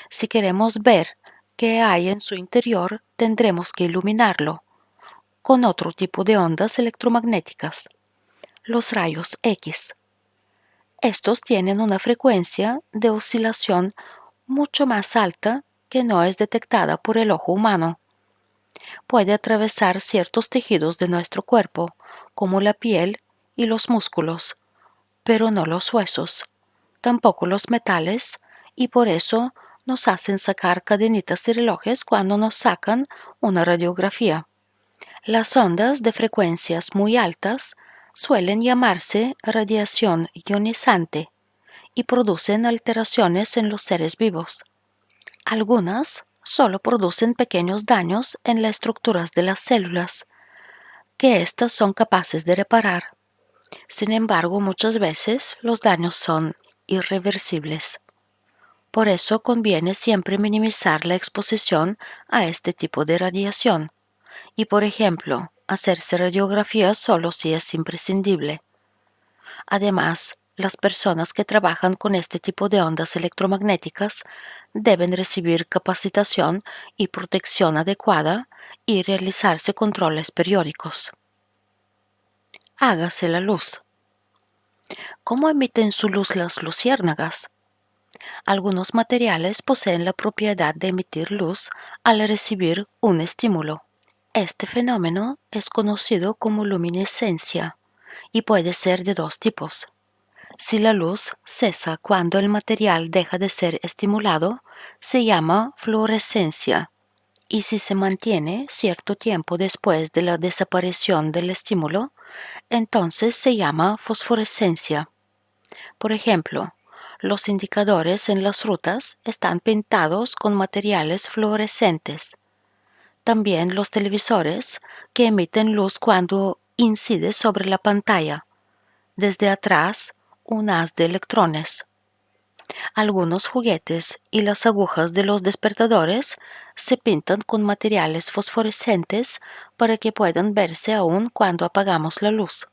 Si queremos ver qué hay en su interior, tendremos que iluminarlo con otro tipo de ondas electromagnéticas, los rayos X. Estos tienen una frecuencia de oscilación mucho más alta que no es detectada por el ojo humano. Puede atravesar ciertos tejidos de nuestro cuerpo, como la piel y los músculos, pero no los huesos, tampoco los metales, y por eso nos hacen sacar cadenitas y relojes cuando nos sacan una radiografía. Las ondas de frecuencias muy altas suelen llamarse radiación ionizante y producen alteraciones en los seres vivos. Algunas solo producen pequeños daños en las estructuras de las células, que éstas son capaces de reparar. Sin embargo, muchas veces los daños son irreversibles. Por eso conviene siempre minimizar la exposición a este tipo de radiación y, por ejemplo, hacerse radiografías solo si es imprescindible. Además, las personas que trabajan con este tipo de ondas electromagnéticas deben recibir capacitación y protección adecuada y realizarse controles periódicos. Hágase la luz. ¿Cómo emiten su luz las luciérnagas? Algunos materiales poseen la propiedad de emitir luz al recibir un estímulo. Este fenómeno es conocido como luminiscencia y puede ser de dos tipos. Si la luz cesa cuando el material deja de ser estimulado, se llama fluorescencia, y si se mantiene cierto tiempo después de la desaparición del estímulo, entonces se llama fosforescencia. Por ejemplo, los indicadores en las rutas están pintados con materiales fluorescentes. También los televisores, que emiten luz cuando incide sobre la pantalla. Desde atrás, un haz de electrones. Algunos juguetes y las agujas de los despertadores se pintan con materiales fosforescentes para que puedan verse aún cuando apagamos la luz.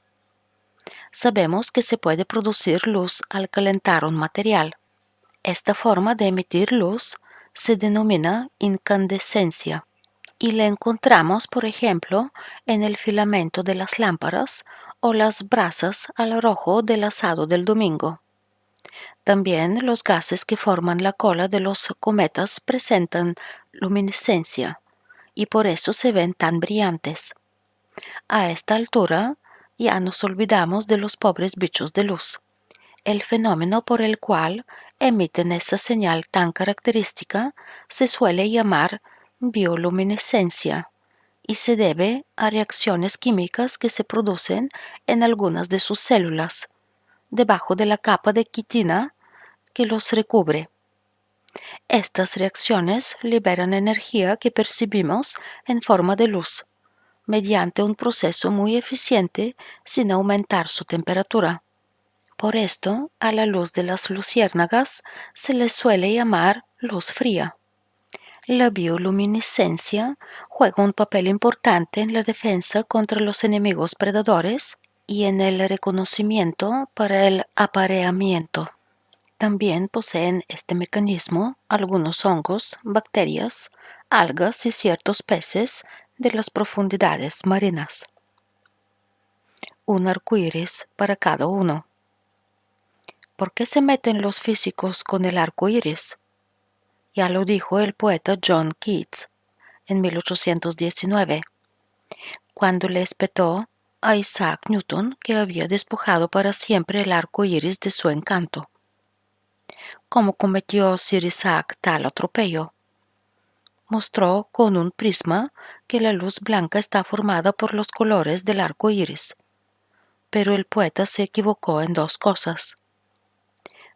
Sabemos que se puede producir luz al calentar un material. Esta forma de emitir luz se denomina incandescencia y la encontramos, por ejemplo, en el filamento de las lámparas o las brasas al rojo del asado del domingo. También los gases que forman la cola de los cometas presentan luminiscencia y por eso se ven tan brillantes. A esta altura ya nos olvidamos de los pobres bichos de luz. El fenómeno por el cual emiten esa señal tan característica se suele llamar bioluminiscencia y se debe a reacciones químicas que se producen en algunas de sus células, debajo de la capa de quitina que los recubre. Estas reacciones liberan energía que percibimos en forma de luz, mediante un proceso muy eficiente sin aumentar su temperatura. Por esto, a la luz de las luciérnagas se les suele llamar luz fría. La bioluminiscencia juega un papel importante en la defensa contra los enemigos predadores y en el reconocimiento para el apareamiento. También poseen este mecanismo algunos hongos, bacterias, algas y ciertos peces de las profundidades marinas. Un arcoíris para cada uno. ¿Por qué se meten los físicos con el arco iris? Ya lo dijo el poeta John Keats en 1819, cuando le espetó a Isaac Newton que había despojado para siempre el arco iris de su encanto. ¿Cómo cometió Sir Isaac tal atropello? Mostró con un prisma que la luz blanca está formada por los colores del arco iris, pero el poeta se equivocó en dos cosas.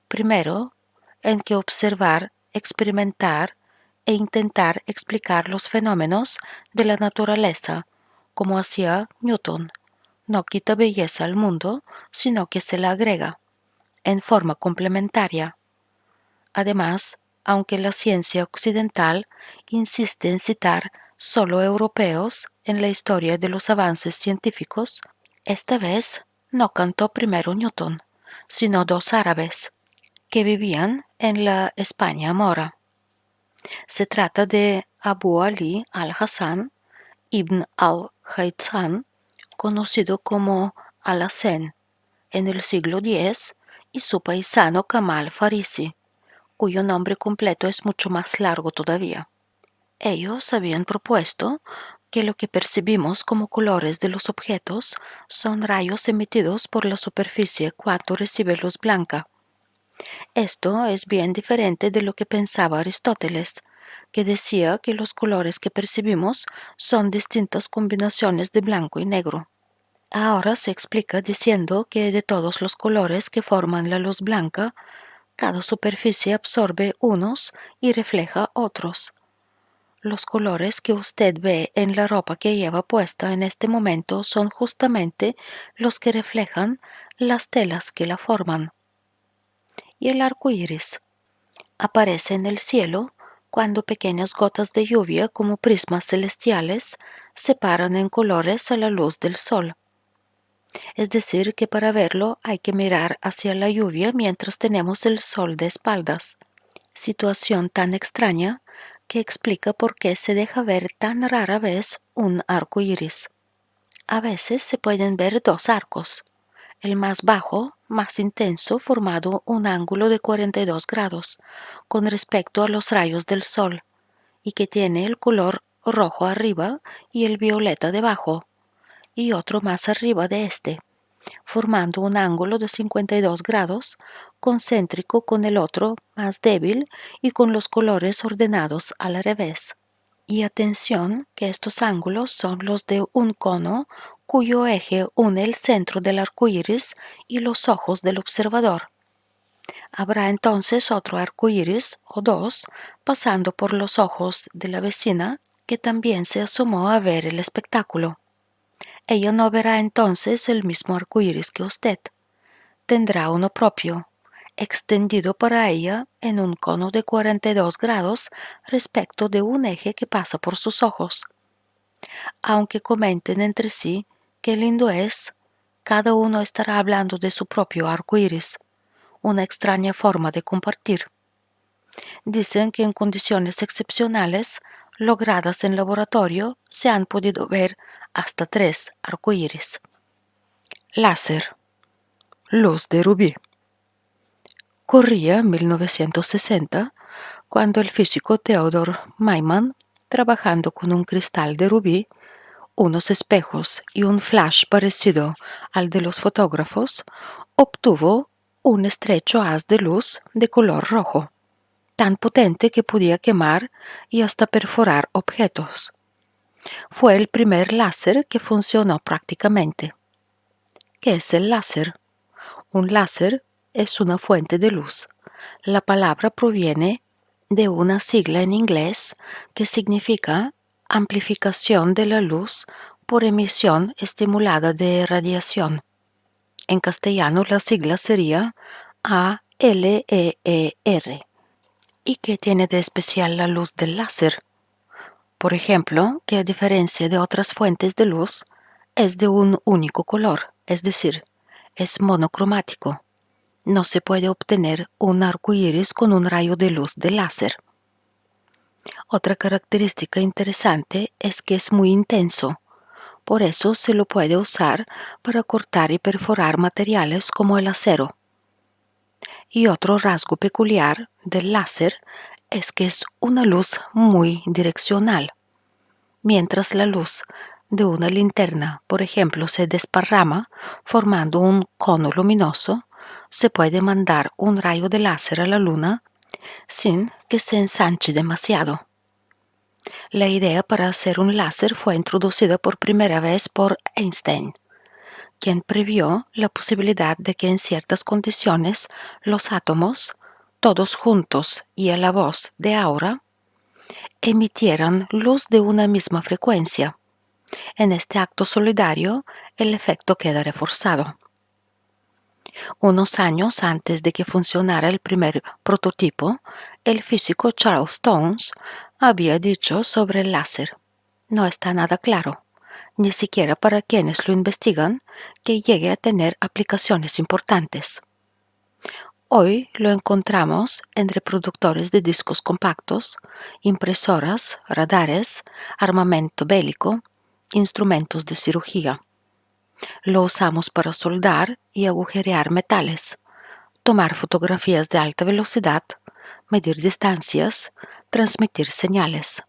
Primero, en que observar, experimentar e intentar explicar los fenómenos de la naturaleza, como hacía Newton, no quita belleza al mundo, sino que se la agrega, en forma complementaria. Además, aunque la ciencia occidental insiste en citar solo europeos en la historia de los avances científicos, esta vez no cantó primero Newton, sino dos árabes que vivían en la España mora. Se trata de Abu Ali al-Hasan ibn al-Haytham, conocido como Alhazen en el siglo X, y su paisano Kamal Farisi, cuyo nombre completo es mucho más largo todavía. Ellos habían propuesto que lo que percibimos como colores de los objetos son rayos emitidos por la superficie cuando recibe luz blanca. Esto es bien diferente de lo que pensaba Aristóteles, que decía que los colores que percibimos son distintas combinaciones de blanco y negro. Ahora se explica diciendo que de todos los colores que forman la luz blanca, cada superficie absorbe unos y refleja otros. Los colores que usted ve en la ropa que lleva puesta en este momento son justamente los que reflejan las telas que la forman. Y el arco iris aparece en el cielo cuando pequeñas gotas de lluvia como prismas celestiales separan en colores a la luz del sol. Es decir, que para verlo hay que mirar hacia la lluvia mientras tenemos el sol de espaldas. Situación tan extraña que explica por qué se deja ver tan rara vez un arco iris. A veces se pueden ver dos arcos. El más bajo, más intenso, formado un ángulo de 42 grados con respecto a los rayos del sol, y que tiene el color rojo arriba y el violeta debajo, y otro más arriba de este, formando un ángulo de 52 grados concéntrico con el otro más débil y con los colores ordenados al revés. Y atención que estos ángulos son los de un cono cuyo eje une el centro del arco iris y los ojos del observador. Habrá entonces otro arco iris o dos pasando por los ojos de la vecina que también se asomó a ver el espectáculo. Ella no verá entonces el mismo arco iris que usted. Tendrá uno propio, extendido para ella en un cono de 42 grados respecto de un eje que pasa por sus ojos. Aunque comenten entre sí qué lindo es, cada uno estará hablando de su propio arco iris, una extraña forma de compartir. Dicen que en condiciones excepcionales, logradas en laboratorio, se han podido ver hasta 3 arcoíris. Láser. Luz de rubí. Corría 1960 cuando el físico Theodor Maiman, trabajando con un cristal de rubí, unos espejos y un flash parecido al de los fotógrafos, obtuvo un estrecho haz de luz de color rojo, tan potente que podía quemar y hasta perforar objetos. Fue el primer láser que funcionó prácticamente. ¿Qué es el láser? Un láser es una fuente de luz. La palabra proviene de una sigla en inglés que significa amplificación de la luz por emisión estimulada de radiación. En castellano la sigla sería ALEER. ¿Y qué tiene de especial la luz del láser? Por ejemplo, que a diferencia de otras fuentes de luz, es de un único color, es decir, es monocromático. No se puede obtener un arco iris con un rayo de luz de láser. Otra característica interesante es que es muy intenso. Por eso se lo puede usar para cortar y perforar materiales como el acero. Y otro rasgo peculiar del láser es que es una luz muy direccional. Mientras la luz de una linterna, por ejemplo, se desparrama formando un cono luminoso, se puede mandar un rayo de láser a la luna sin que se ensanche demasiado. La idea para hacer un láser fue introducida por primera vez por Einstein, quien previó la posibilidad de que en ciertas condiciones los átomos, todos juntos y a la voz de Aura, emitieran luz de una misma frecuencia. En este acto solidario, el efecto queda reforzado. Unos años antes de que funcionara el primer prototipo, el físico Charles Stone había dicho sobre el láser. No está nada claro, ni siquiera para quienes lo investigan, que llegue a tener aplicaciones importantes. Hoy lo encontramos en reproductores de discos compactos, impresoras, radares, armamento bélico, instrumentos de cirugía. Lo usamos para soldar y agujerear metales, tomar fotografías de alta velocidad, medir distancias, transmitir señales.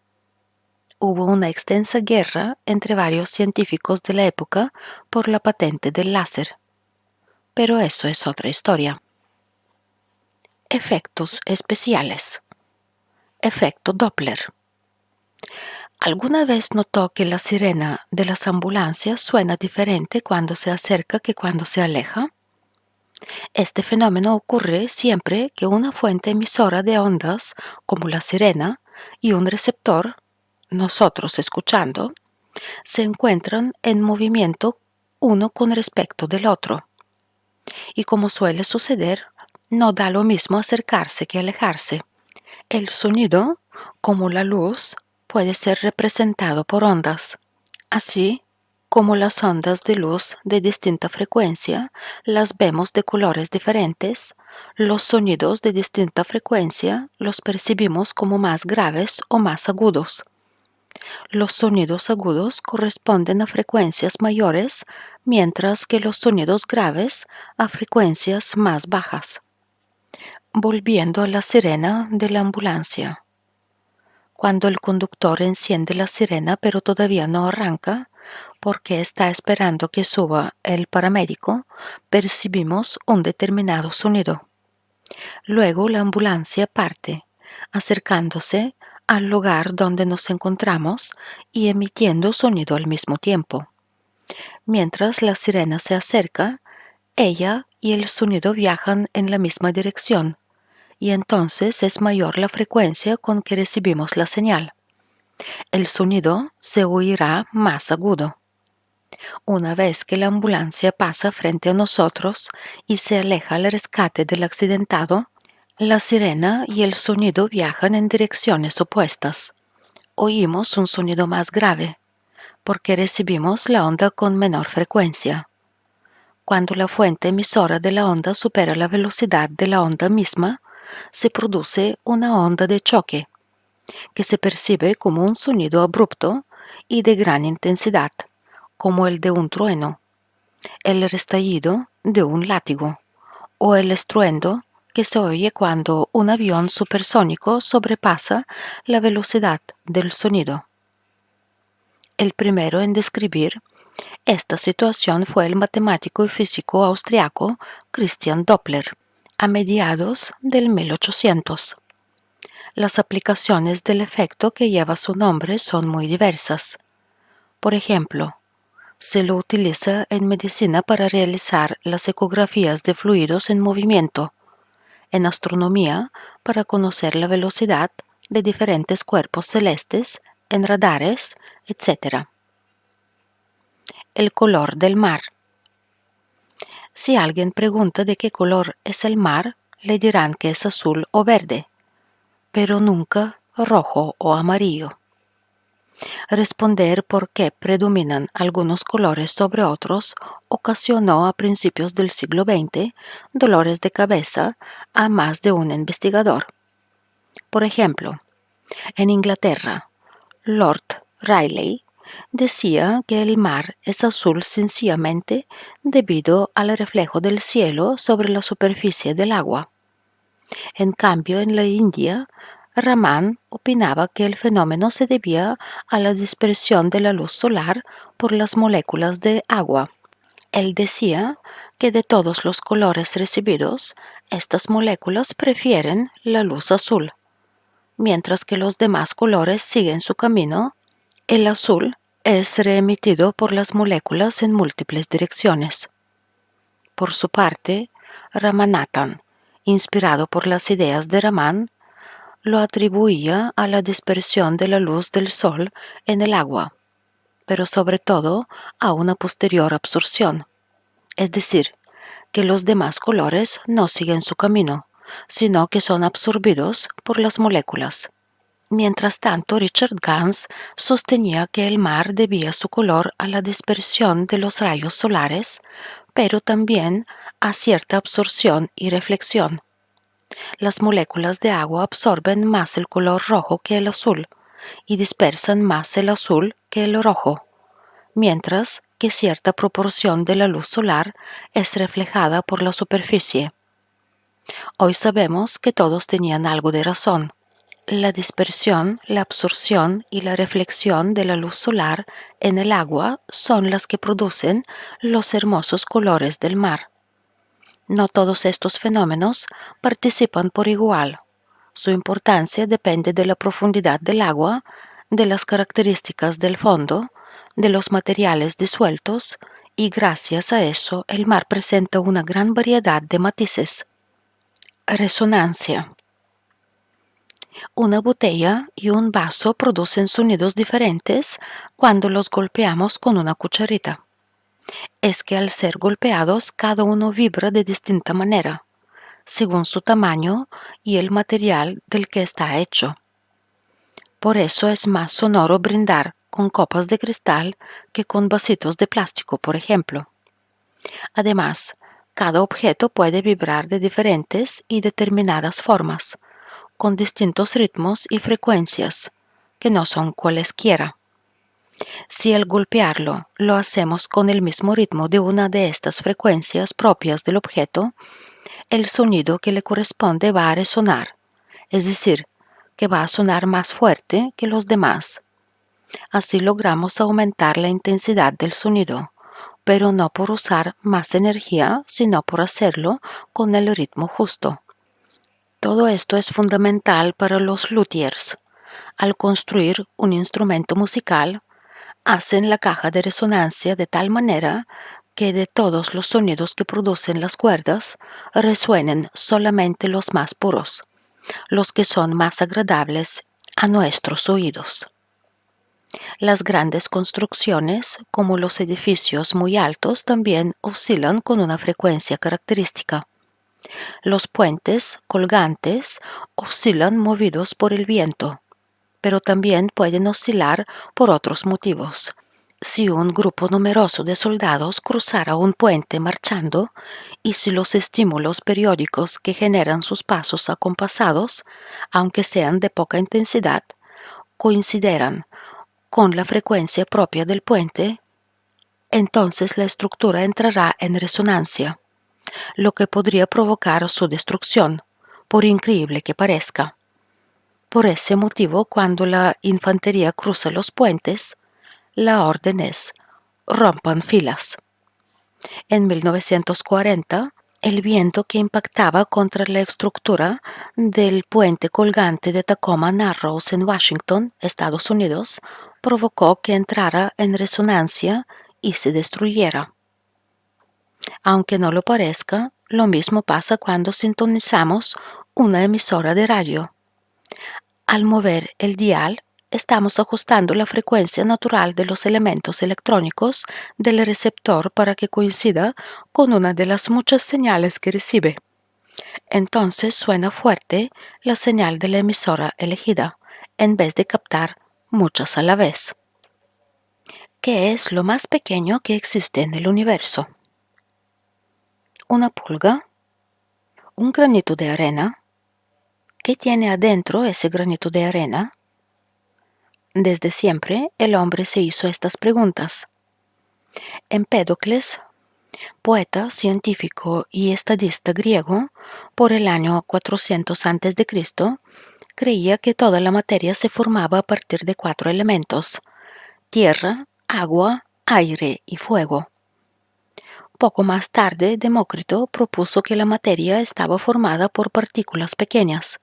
Hubo una extensa guerra entre varios científicos de la época por la patente del láser. Pero eso es otra historia. Efectos especiales. Efecto Doppler. ¿Alguna vez notó que la sirena de las ambulancias suena diferente cuando se acerca que cuando se aleja? Este fenómeno ocurre siempre que una fuente emisora de ondas, como la sirena, y un receptor, nosotros escuchando, se encuentran en movimiento uno con respecto del otro. Y como suele suceder, no da lo mismo acercarse que alejarse. El sonido, como la luz, puede ser representado por ondas. Así como las ondas de luz de distinta frecuencia las vemos de colores diferentes, los sonidos de distinta frecuencia los percibimos como más graves o más agudos. Los sonidos agudos corresponden a frecuencias mayores, mientras que los sonidos graves a frecuencias más bajas. Volviendo a la sirena de la ambulancia. Cuando el conductor enciende la sirena pero todavía no arranca, porque está esperando que suba el paramédico, percibimos un determinado sonido. Luego la ambulancia parte, acercándose al lugar donde nos encontramos y emitiendo sonido al mismo tiempo. Mientras la sirena se acerca, ella y el sonido viajan en la misma dirección, y entonces es mayor la frecuencia con que recibimos la señal. El sonido se oirá más agudo. Una vez que la ambulancia pasa frente a nosotros y se aleja al rescate del accidentado, la sirena y el sonido viajan en direcciones opuestas. Oímos un sonido más grave, porque recibimos la onda con menor frecuencia. Cuando la fuente emisora de la onda supera la velocidad de la onda misma, se produce una onda de choque, que se percibe como un sonido abrupto y de gran intensidad, como el de un trueno, el restallido de un látigo o el estruendo que se oye cuando un avión supersónico sobrepasa la velocidad del sonido. El primero en describir esta situación fue el matemático y físico austriaco Christian Doppler, a mediados del 1800. Las aplicaciones del efecto que lleva su nombre son muy diversas. Por ejemplo, se lo utiliza en medicina para realizar las ecografías de fluidos en movimiento, en astronomía para conocer la velocidad de diferentes cuerpos celestes, en radares, etc. El color del mar. Si alguien pregunta de qué color es el mar, le dirán que es azul o verde, pero nunca rojo o amarillo. Responder por qué predominan algunos colores sobre otros ocasionó a principios del siglo XX dolores de cabeza a más de un investigador. Por ejemplo, en Inglaterra, Lord Rayleigh decía que el mar es azul sencillamente debido al reflejo del cielo sobre la superficie del agua. En cambio, en la India, Raman opinaba que el fenómeno se debía a la dispersión de la luz solar por las moléculas de agua. Él decía que de todos los colores recibidos, estas moléculas prefieren la luz azul. Mientras que los demás colores siguen su camino, el azul es reemitido por las moléculas en múltiples direcciones. Por su parte, Ramanathan, inspirado por las ideas de Raman, lo atribuía a la dispersión de la luz del sol en el agua, pero sobre todo a una posterior absorción, es decir, que los demás colores no siguen su camino, sino que son absorbidos por las moléculas. Mientras tanto, Richard Gans sostenía que el mar debía su color a la dispersión de los rayos solares, pero también a cierta absorción y reflexión. Las moléculas de agua absorben más el color rojo que el azul y dispersan más el azul que el rojo, mientras que cierta proporción de la luz solar es reflejada por la superficie. Hoy sabemos que todos tenían algo de razón. La dispersión, la absorción y la reflexión de la luz solar en el agua son las que producen los hermosos colores del mar. No todos estos fenómenos participan por igual. Su importancia depende de la profundidad del agua, de las características del fondo, de los materiales disueltos, y gracias a eso el mar presenta una gran variedad de matices. Resonancia. Una botella y un vaso producen sonidos diferentes cuando los golpeamos con una cucharita. Es que al ser golpeados cada uno vibra de distinta manera, según su tamaño y el material del que está hecho. Por eso es más sonoro brindar con copas de cristal que con vasitos de plástico, por ejemplo. Además, cada objeto puede vibrar de diferentes y determinadas formas, con distintos ritmos y frecuencias, que no son cualesquiera. Si al golpearlo lo hacemos con el mismo ritmo de una de estas frecuencias propias del objeto, el sonido que le corresponde va a resonar, es decir, que va a sonar más fuerte que los demás. Así logramos aumentar la intensidad del sonido, pero no por usar más energía, sino por hacerlo con el ritmo justo. Todo esto es fundamental para los luthiers. Al construir un instrumento musical, hacen la caja de resonancia de tal manera que de todos los sonidos que producen las cuerdas resuenen solamente los más puros, los que son más agradables a nuestros oídos. Las grandes construcciones, como los edificios muy altos, también oscilan con una frecuencia característica. Los puentes colgantes oscilan movidos por el viento, pero también pueden oscilar por otros motivos. Si un grupo numeroso de soldados cruzara un puente marchando, y si los estímulos periódicos que generan sus pasos acompasados, aunque sean de poca intensidad, coincidieran con la frecuencia propia del puente, entonces la estructura entrará en resonancia, lo que podría provocar su destrucción, por increíble que parezca. Por ese motivo, cuando la infantería cruza los puentes, la orden es: rompan filas. En 1940, el viento que impactaba contra la estructura del puente colgante de Tacoma Narrows en Washington, Estados Unidos, provocó que entrara en resonancia y se destruyera. Aunque no lo parezca, lo mismo pasa cuando sintonizamos una emisora de radio. Al mover el dial, estamos ajustando la frecuencia natural de los elementos electrónicos del receptor para que coincida con una de las muchas señales que recibe. Entonces suena fuerte la señal de la emisora elegida, en vez de captar muchas a la vez. ¿Qué es lo más pequeño que existe en el universo? ¿Una pulga? ¿Un granito de arena? ¿Qué tiene adentro ese granito de arena? Desde siempre el hombre se hizo estas preguntas. Empédocles, poeta, científico y estadista griego, por el año 400 a.C., creía que toda la materia se formaba a partir de 4 elementos: tierra, agua, aire y fuego. Poco más tarde, Demócrito propuso que la materia estaba formada por partículas pequeñas,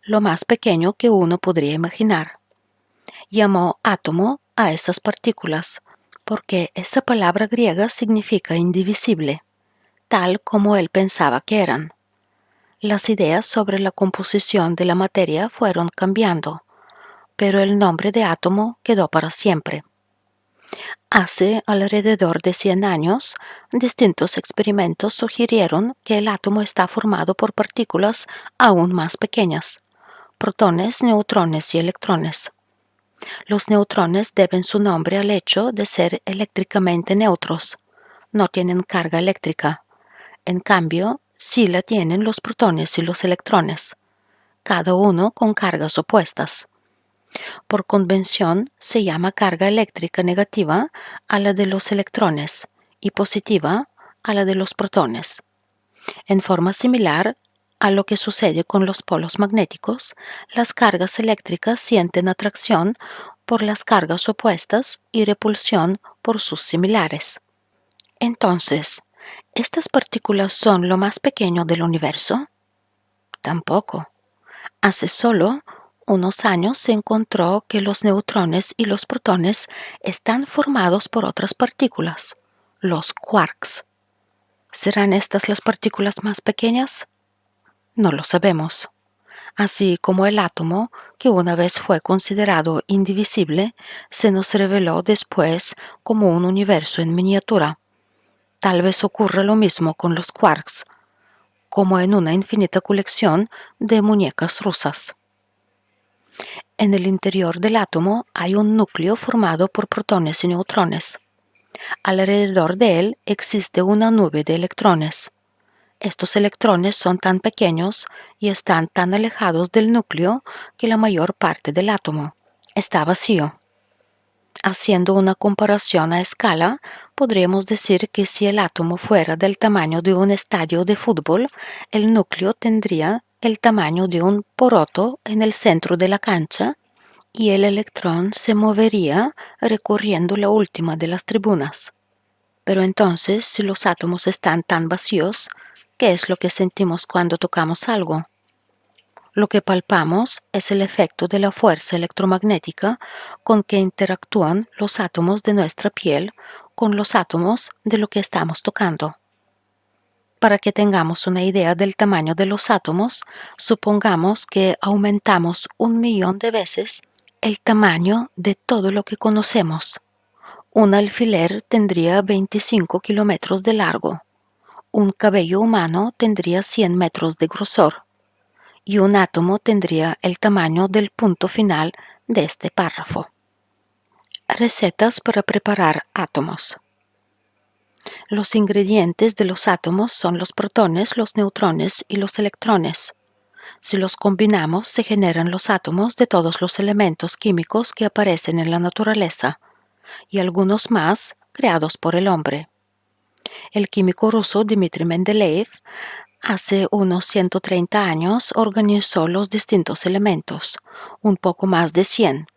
lo más pequeño que uno podría imaginar. Llamó átomo a esas partículas, porque esa palabra griega significa indivisible, tal como él pensaba que eran. Las ideas sobre la composición de la materia fueron cambiando, pero el nombre de átomo quedó para siempre. Hace alrededor de 100 años, distintos experimentos sugirieron que el átomo está formado por partículas aún más pequeñas, protones, neutrones y electrones. Los neutrones deben su nombre al hecho de ser eléctricamente neutros. No tienen carga eléctrica. En cambio, sí la tienen los protones y los electrones, cada uno con cargas opuestas. Por convención, se llama carga eléctrica negativa a la de los electrones y positiva a la de los protones. En forma similar a lo que sucede con los polos magnéticos, las cargas eléctricas sienten atracción por las cargas opuestas y repulsión por sus similares. Entonces, ¿estas partículas son lo más pequeño del universo? Tampoco. Hace solo unos años se encontró que los neutrones y los protones están formados por otras partículas, los quarks. ¿Serán estas las partículas más pequeñas? No lo sabemos. Así como el átomo, que una vez fue considerado indivisible, se nos reveló después como un universo en miniatura. Tal vez ocurra lo mismo con los quarks, como en una infinita colección de muñecas rusas. En el interior del átomo hay un núcleo formado por protones y neutrones. Alrededor de él existe una nube de electrones. Estos electrones son tan pequeños y están tan alejados del núcleo que la mayor parte del átomo está vacío. Haciendo una comparación a escala, podríamos decir que si el átomo fuera del tamaño de un estadio de fútbol, el núcleo tendría el tamaño de un poroto en el centro de la cancha y el electrón se movería recorriendo la última de las tribunas. Pero entonces, si los átomos están tan vacíos, ¿qué es lo que sentimos cuando tocamos algo? Lo que palpamos es el efecto de la fuerza electromagnética con que interactúan los átomos de nuestra piel con los átomos de lo que estamos tocando. Para que tengamos una idea del tamaño de los átomos, supongamos que aumentamos 1.000.000 de veces el tamaño de todo lo que conocemos. Un alfiler tendría 25 kilómetros de largo, un cabello humano tendría 100 metros de grosor, y un átomo tendría el tamaño del punto final de este párrafo. Recetas para preparar átomos. Los ingredientes de los átomos son los protones, los neutrones y los electrones. Si los combinamos, se generan los átomos de todos los elementos químicos que aparecen en la naturaleza, y algunos más creados por el hombre. El químico ruso Dmitri Mendeleev hace unos 130 años organizó los distintos elementos, un poco más de 100,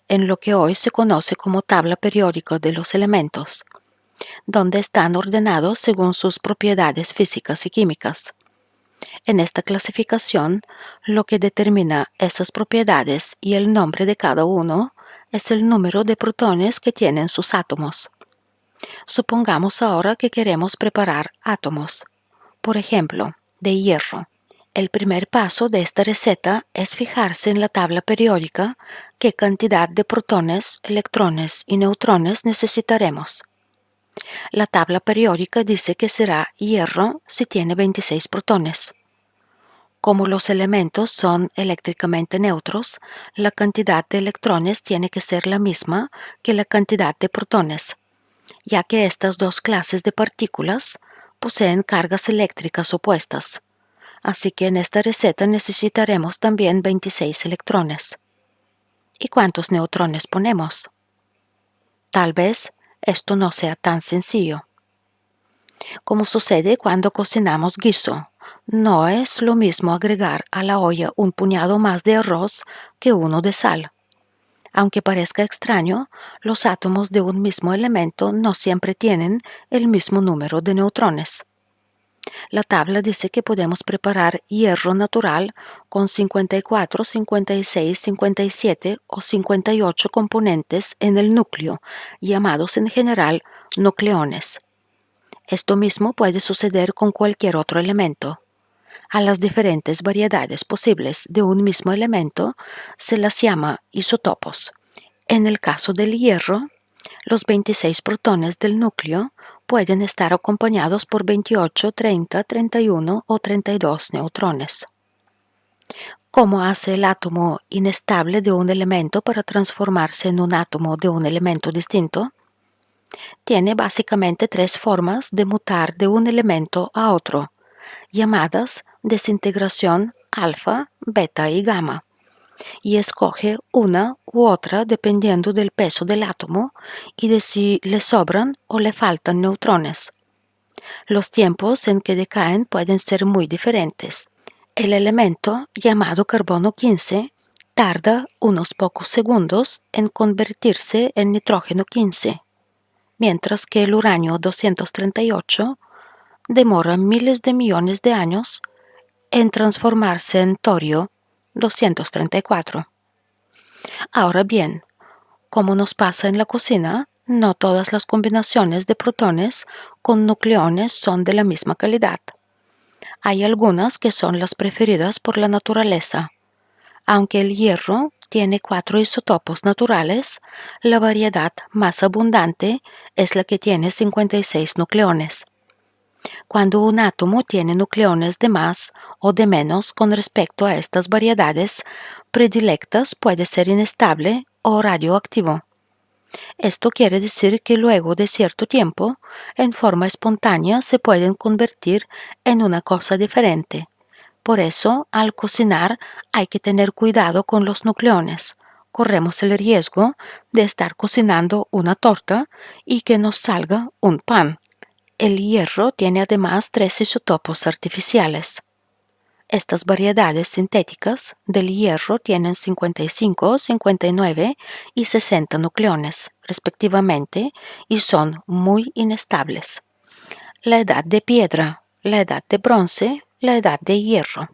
en lo que hoy se conoce como tabla periódica de los elementos, donde están ordenados según sus propiedades físicas y químicas. En esta clasificación, lo que determina esas propiedades y el nombre de cada uno es el número de protones que tienen sus átomos. Supongamos ahora que queremos preparar átomos, por ejemplo, de hierro. El primer paso de esta receta es fijarse en la tabla periódica qué cantidad de protones, electrones y neutrones necesitaremos. La tabla periódica dice que será hierro si tiene 26 protones. Como los elementos son eléctricamente neutros, la cantidad de electrones tiene que ser la misma que la cantidad de protones, ya que estas dos clases de partículas poseen cargas eléctricas opuestas. Así que en esta receta necesitaremos también 26 electrones. ¿Y cuántos neutrones ponemos? Tal vez esto no sea tan sencillo. Como sucede cuando cocinamos guiso, no es lo mismo agregar a la olla un puñado más de arroz que uno de sal. Aunque parezca extraño, los átomos de un mismo elemento no siempre tienen el mismo número de neutrones. La tabla dice que podemos preparar hierro natural con 54, 56, 57 o 58 componentes en el núcleo, llamados en general nucleones. Esto mismo puede suceder con cualquier otro elemento. A las diferentes variedades posibles de un mismo elemento se las llama isótopos. En el caso del hierro, Los 26 protones del núcleo pueden estar acompañados por 28, 30, 31 o 32 neutrones. ¿Cómo hace el átomo inestable de un elemento para transformarse en un átomo de un elemento distinto? Tiene básicamente tres formas de mutar de un elemento a otro, llamadas desintegración alfa, beta y gamma, y escoge una u otra dependiendo del peso del átomo y de si le sobran o le faltan neutrones. Los tiempos en que decaen pueden ser muy diferentes. El elemento, llamado carbono 15, tarda unos pocos segundos en convertirse en nitrógeno 15, mientras que el uranio 238 demora miles de millones de años en transformarse en torio 234. Ahora bien, como nos pasa en la cocina, no todas las combinaciones de protones con nucleones son de la misma calidad. Hay algunas que son las preferidas por la naturaleza. Aunque el hierro tiene 4 isótopos naturales, la variedad más abundante es la que tiene 56 nucleones. Cuando un átomo tiene nucleones de más o de menos con respecto a estas variedades predilectas, puede ser inestable o radioactivo. Esto quiere decir que luego de cierto tiempo, en forma espontánea, se pueden convertir en una cosa diferente. Por eso, al cocinar hay que tener cuidado con los nucleones. Corremos el riesgo de estar cocinando una torta y que nos salga un pan. El hierro tiene además 3 isótopos artificiales. Estas variedades sintéticas del hierro tienen 55, 59 y 60 nucleones, respectivamente, y son muy inestables. La edad de piedra, la edad de bronce, la edad de hierro.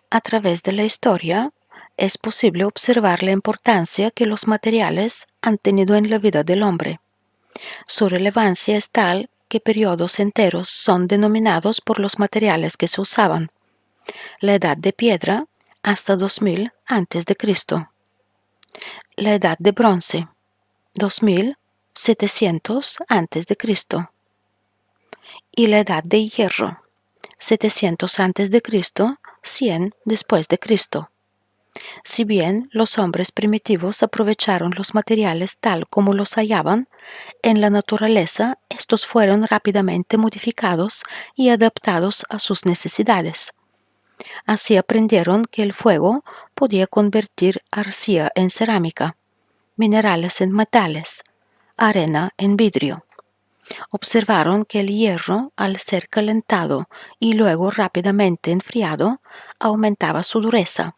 A través de la historia, es posible observar la importancia que los materiales han tenido en la vida del hombre. Su relevancia es tal que periodos enteros son denominados por los materiales que se usaban. La edad de piedra hasta 2000 a.C. La edad de bronce 2700 a.C. y la edad de hierro 700 a.C., 100 después de Cristo. Si bien los hombres primitivos aprovecharon los materiales tal como los hallaban, en la naturaleza estos fueron rápidamente modificados y adaptados a sus necesidades. Así aprendieron que el fuego podía convertir arcilla en cerámica, minerales en metales, arena en vidrio. Observaron que el hierro, al ser calentado y luego rápidamente enfriado, aumentaba su dureza,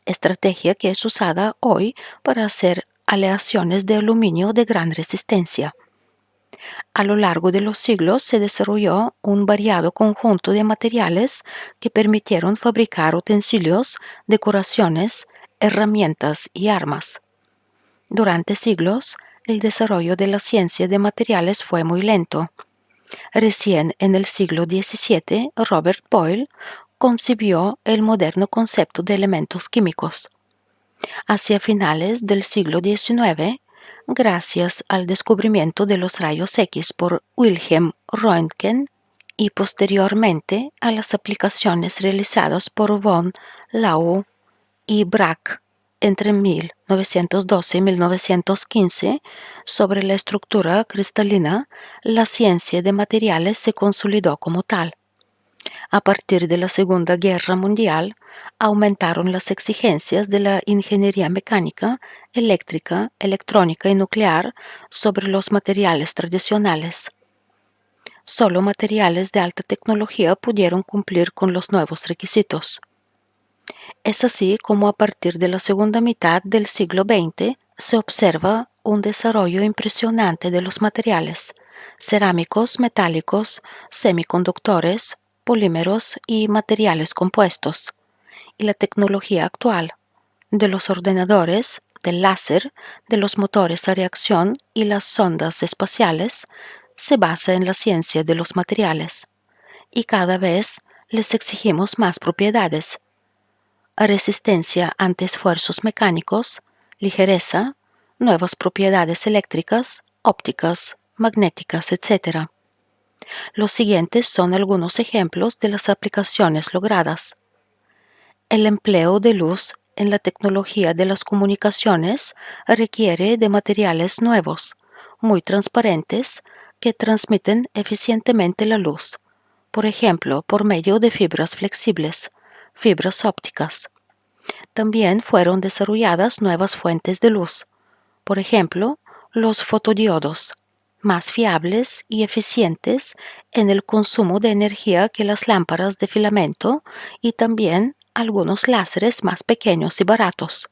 estrategia que es usada hoy para hacer aleaciones de aluminio de gran resistencia. A lo largo de los siglos se desarrolló un variado conjunto de materiales que permitieron fabricar utensilios, decoraciones, herramientas y armas. Durante siglos, el desarrollo de la ciencia de materiales fue muy lento. Recién en el siglo XVII, Robert Boyle concibió el moderno concepto de elementos químicos. Hacia finales del siglo XIX, gracias al descubrimiento de los rayos X por Wilhelm Röntgen y posteriormente a las aplicaciones realizadas por von Laue y Bragg entre 1912 y 1915 sobre la estructura cristalina, la ciencia de materiales se consolidó como tal. A partir de la Segunda Guerra Mundial, aumentaron las exigencias de la ingeniería mecánica, eléctrica, electrónica y nuclear sobre los materiales tradicionales. Solo materiales de alta tecnología pudieron cumplir con los nuevos requisitos. Es así como a partir de la segunda mitad del siglo XX se observa un desarrollo impresionante de los materiales cerámicos, metálicos, semiconductores, polímeros y materiales compuestos, y la tecnología actual, de los ordenadores, del láser, de los motores a reacción y las sondas espaciales, se basa en la ciencia de los materiales, y cada vez les exigimos más propiedades: resistencia ante esfuerzos mecánicos, ligereza, nuevas propiedades eléctricas, ópticas, magnéticas, etc. Los siguientes son algunos ejemplos de las aplicaciones logradas. El empleo de luz en la tecnología de las comunicaciones requiere de materiales nuevos, muy transparentes, que transmiten eficientemente la luz, por ejemplo, por medio de fibras flexibles, fibras ópticas. También fueron desarrolladas nuevas fuentes de luz, por ejemplo, los fotodiodos, más fiables y eficientes en el consumo de energía que las lámparas de filamento y también algunos láseres más pequeños y baratos.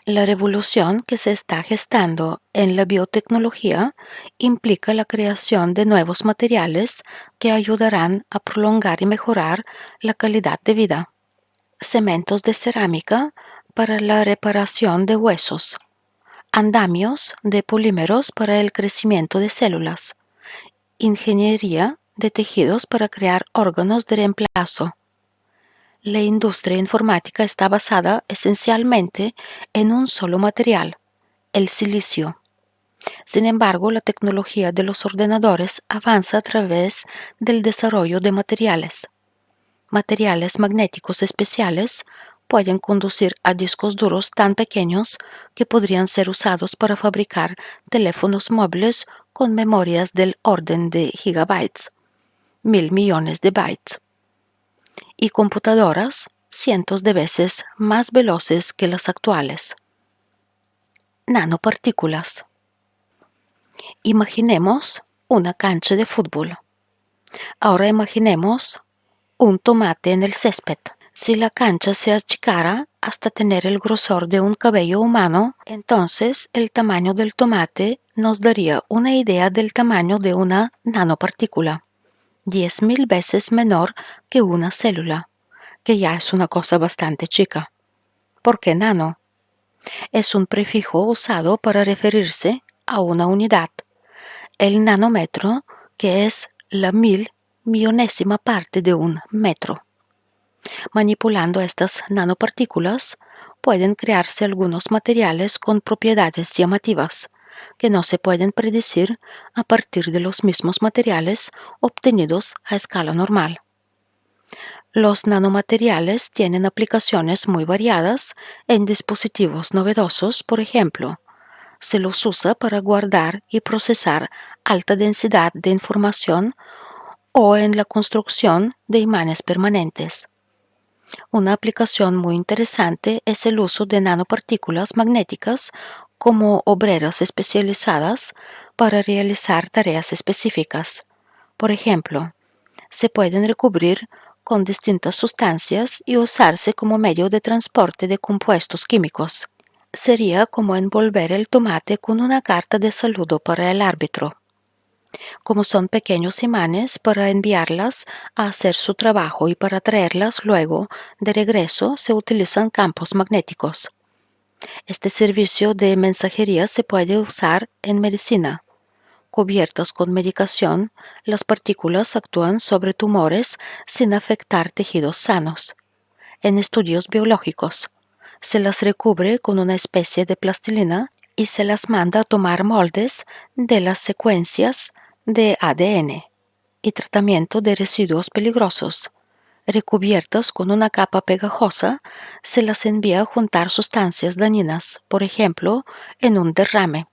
La revolución que se está gestando en la biotecnología implica la creación de nuevos materiales que ayudarán a prolongar y mejorar la calidad de vida. Cementos de cerámica para la reparación de huesos, andamios de polímeros para el crecimiento de células, ingeniería de tejidos para crear órganos de reemplazo. La industria informática está basada esencialmente en un solo material, el silicio. Sin embargo, la tecnología de los ordenadores avanza a través del desarrollo de materiales. Materiales magnéticos especiales pueden conducir a discos duros tan pequeños que podrían ser usados para fabricar teléfonos móviles con memorias del orden de gigabytes, 1.000 millones de bytes, y computadoras cientos de veces más veloces que las actuales. Nanopartículas. Imaginemos una cancha de fútbol. Ahora imaginemos un tomate en el césped. Si la cancha se achicara hasta tener el grosor de un cabello humano, entonces el tamaño del tomate nos daría una idea del tamaño de una nanopartícula, 10.000 veces menor que una célula, que ya es una cosa bastante chica. ¿Por qué nano? Es un prefijo usado para referirse a una unidad, el nanómetro, que es la 1.000 millonésima parte de un metro. Manipulando estas nanopartículas, pueden crearse algunos materiales con propiedades llamativas, que no se pueden predecir a partir de los mismos materiales obtenidos a escala normal. Los nanomateriales tienen aplicaciones muy variadas en dispositivos novedosos, por ejemplo, se los usa para guardar y procesar alta densidad de información o en la construcción de imanes permanentes. Una aplicación muy interesante es el uso de nanopartículas magnéticas como obreras especializadas para realizar tareas específicas. Por ejemplo, se pueden recubrir con distintas sustancias y usarse como medio de transporte de compuestos químicos. Sería como envolver el tomate con una carta de saludo para el árbitro. Como son pequeños imanes, para enviarlas a hacer su trabajo y para traerlas luego de regreso se utilizan campos magnéticos. Este servicio de mensajería se puede usar en medicina. Cubiertas con medicación, las partículas actúan sobre tumores sin afectar tejidos sanos. En estudios biológicos, se las recubre con una especie de plastilina y se las manda a tomar moldes de las secuencias de ADN y tratamiento de residuos peligrosos. Recubiertas con una capa pegajosa, se las envía a juntar sustancias dañinas, por ejemplo, en un derrame.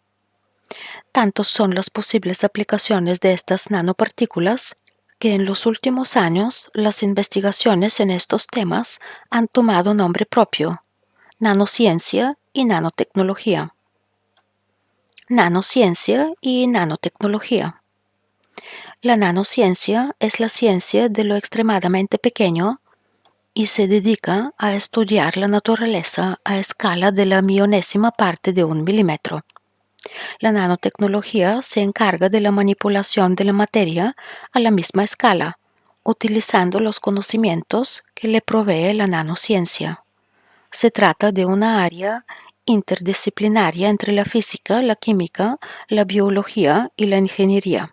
Tantos son las posibles aplicaciones de estas nanopartículas que en los últimos años las investigaciones en estos temas han tomado nombre propio: nanociencia y nanotecnología. Nanociencia y nanotecnología. La nanociencia es la ciencia de lo extremadamente pequeño y se dedica a estudiar la naturaleza a escala de la millonésima parte de un milímetro. La nanotecnología se encarga de la manipulación de la materia a la misma escala, utilizando los conocimientos que le provee la nanociencia. Se trata de una área interdisciplinaria entre la física, la química, la biología y la ingeniería.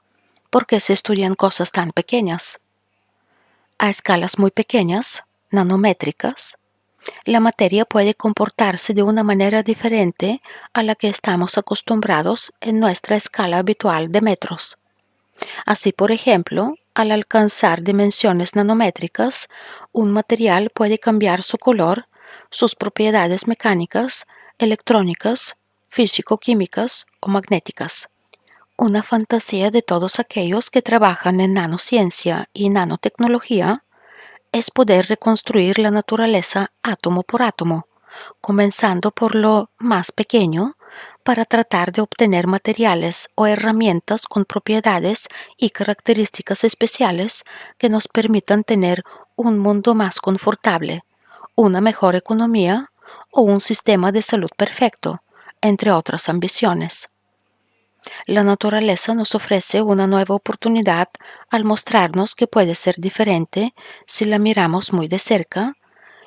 ¿Por qué se estudian cosas tan pequeñas? A escalas muy pequeñas, nanométricas, La materia puede comportarse de una manera diferente a la que estamos acostumbrados en nuestra escala habitual de metros. Así, por ejemplo, al alcanzar dimensiones nanométricas, un material puede cambiar su color, sus propiedades mecánicas, electrónicas, físico-químicas o magnéticas. Una fantasía de todos aquellos que trabajan en nanociencia y nanotecnología es poder reconstruir la naturaleza átomo por átomo, comenzando por lo más pequeño, para tratar de obtener materiales o herramientas con propiedades y características especiales que nos permitan tener un mundo más confortable, una mejor economía o un sistema de salud perfecto, entre otras ambiciones. La naturaleza nos ofrece una nueva oportunidad al mostrarnos que puede ser diferente si la miramos muy de cerca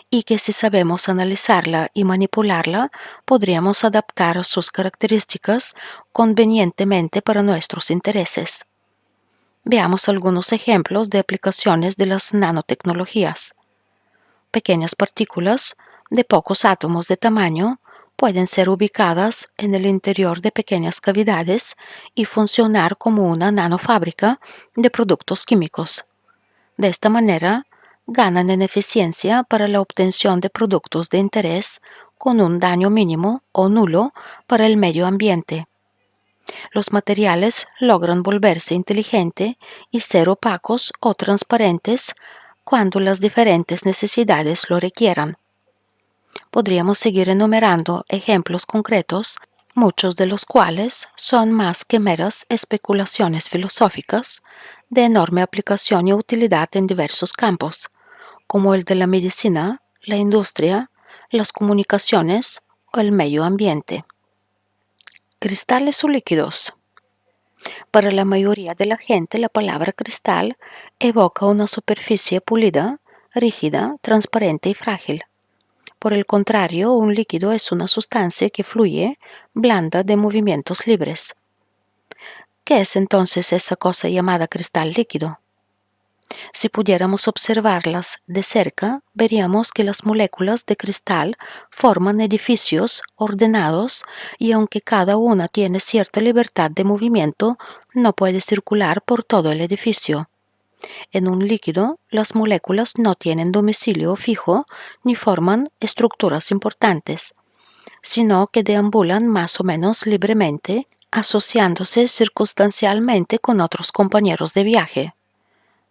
y que si sabemos analizarla y manipularla, podríamos adaptar sus características convenientemente para nuestros intereses. Veamos algunos ejemplos de aplicaciones de las nanotecnologías. Pequeñas partículas de pocos átomos de tamaño pueden ser ubicadas en el interior de pequeñas cavidades y funcionar como una nanofábrica de productos químicos. De esta manera, ganan en eficiencia para la obtención de productos de interés con un daño mínimo o nulo para el medio ambiente. Los materiales logran volverse inteligentes y ser opacos o transparentes cuando las diferentes necesidades lo requieran. Podríamos seguir enumerando ejemplos concretos, muchos de los cuales son más que meras especulaciones filosóficas, de enorme aplicación y utilidad en diversos campos, como el de la medicina, la industria, las comunicaciones o el medio ambiente. Cristales o líquidos. Para la mayoría de la gente, la palabra cristal evoca una superficie pulida, rígida, transparente y frágil. Por el contrario, un líquido es una sustancia que fluye, blanda, de movimientos libres. ¿Qué es entonces esa cosa llamada cristal líquido? Si pudiéramos observarlas de cerca, veríamos que las moléculas de cristal forman edificios ordenados y aunque cada una tiene cierta libertad de movimiento, no puede circular por todo el edificio. En un líquido, las moléculas no tienen domicilio fijo ni forman estructuras importantes, sino que deambulan más o menos libremente, asociándose circunstancialmente con otros compañeros de viaje,